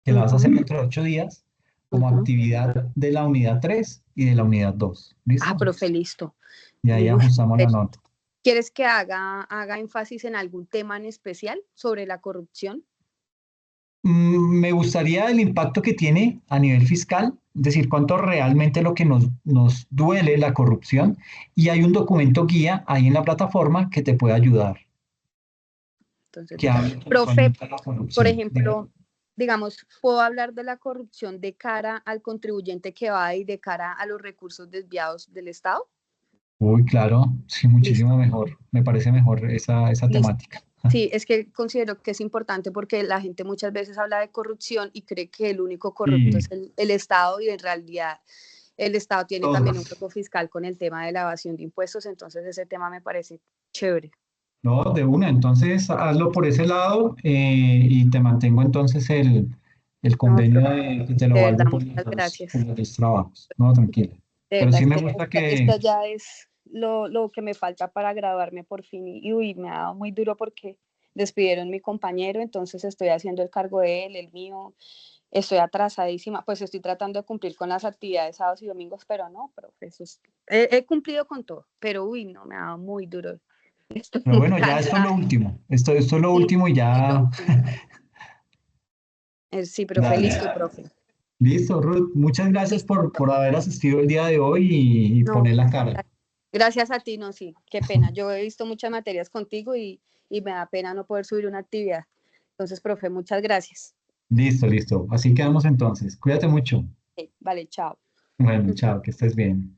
que la vas a hacer Ujú, dentro de 8 días, como ujú. actividad de la unidad 3 y de la unidad 2. Ah, ¿Listo? profe, listo. Y ahí Uf, ajustamos la nota. ¿quieres que haga énfasis en algún tema en especial sobre la corrupción? Me gustaría el impacto que tiene a nivel fiscal, es decir, cuánto realmente lo que nos duele la corrupción. Y hay un documento guía ahí en la plataforma que te puede ayudar, Entonces, que habla profe, puntualmente de la por corrupción. Dime. ejemplo, digamos, ¿puedo hablar de la corrupción de cara al contribuyente que va y de cara a los recursos desviados del Estado? Uy, claro, sí, Listo, muchísimo mejor. Me parece mejor esa listo. temática. Sí, es que considero que es importante porque la gente muchas veces habla de corrupción y cree que el único corrupto Sí, es el Estado y en realidad el Estado tiene también un todos. cuerpo fiscal con el tema de la evasión de impuestos, entonces ese tema me parece chévere. No, de una. Entonces, hazlo por ese lado y te mantengo entonces el No, convenio de que te lo de valgo verdad, muchas por gracias. los dos trabajos. No, tranquila. De Pero verdad, sí es me que gusta esta que, ya es lo que me falta para graduarme por fin. Y uy, me ha dado muy duro porque despidieron mi compañero, entonces estoy haciendo el cargo de él, el mío. Estoy atrasadísima, pues estoy tratando de cumplir con las actividades sábados y domingos, pero no, pero eso he cumplido con todo, pero uy, no, me ha dado muy duro. Estoy pero muy bueno, ya esto es lo cansada. último. Esto es lo Sí, último y sí, lo ya. último. Sí, profe, Dale. listo, profe. Listo, Ruth. Muchas gracias Listo. por haber asistido el día de hoy y No, poner la cara. gracias a ti, no, sí, qué pena. Yo he visto muchas materias contigo y me da pena no poder subir una actividad. Entonces, profe, muchas gracias. Listo, listo. Así quedamos entonces. Cuídate mucho. Ok, vale, chao. Bueno, chao, que estés bien.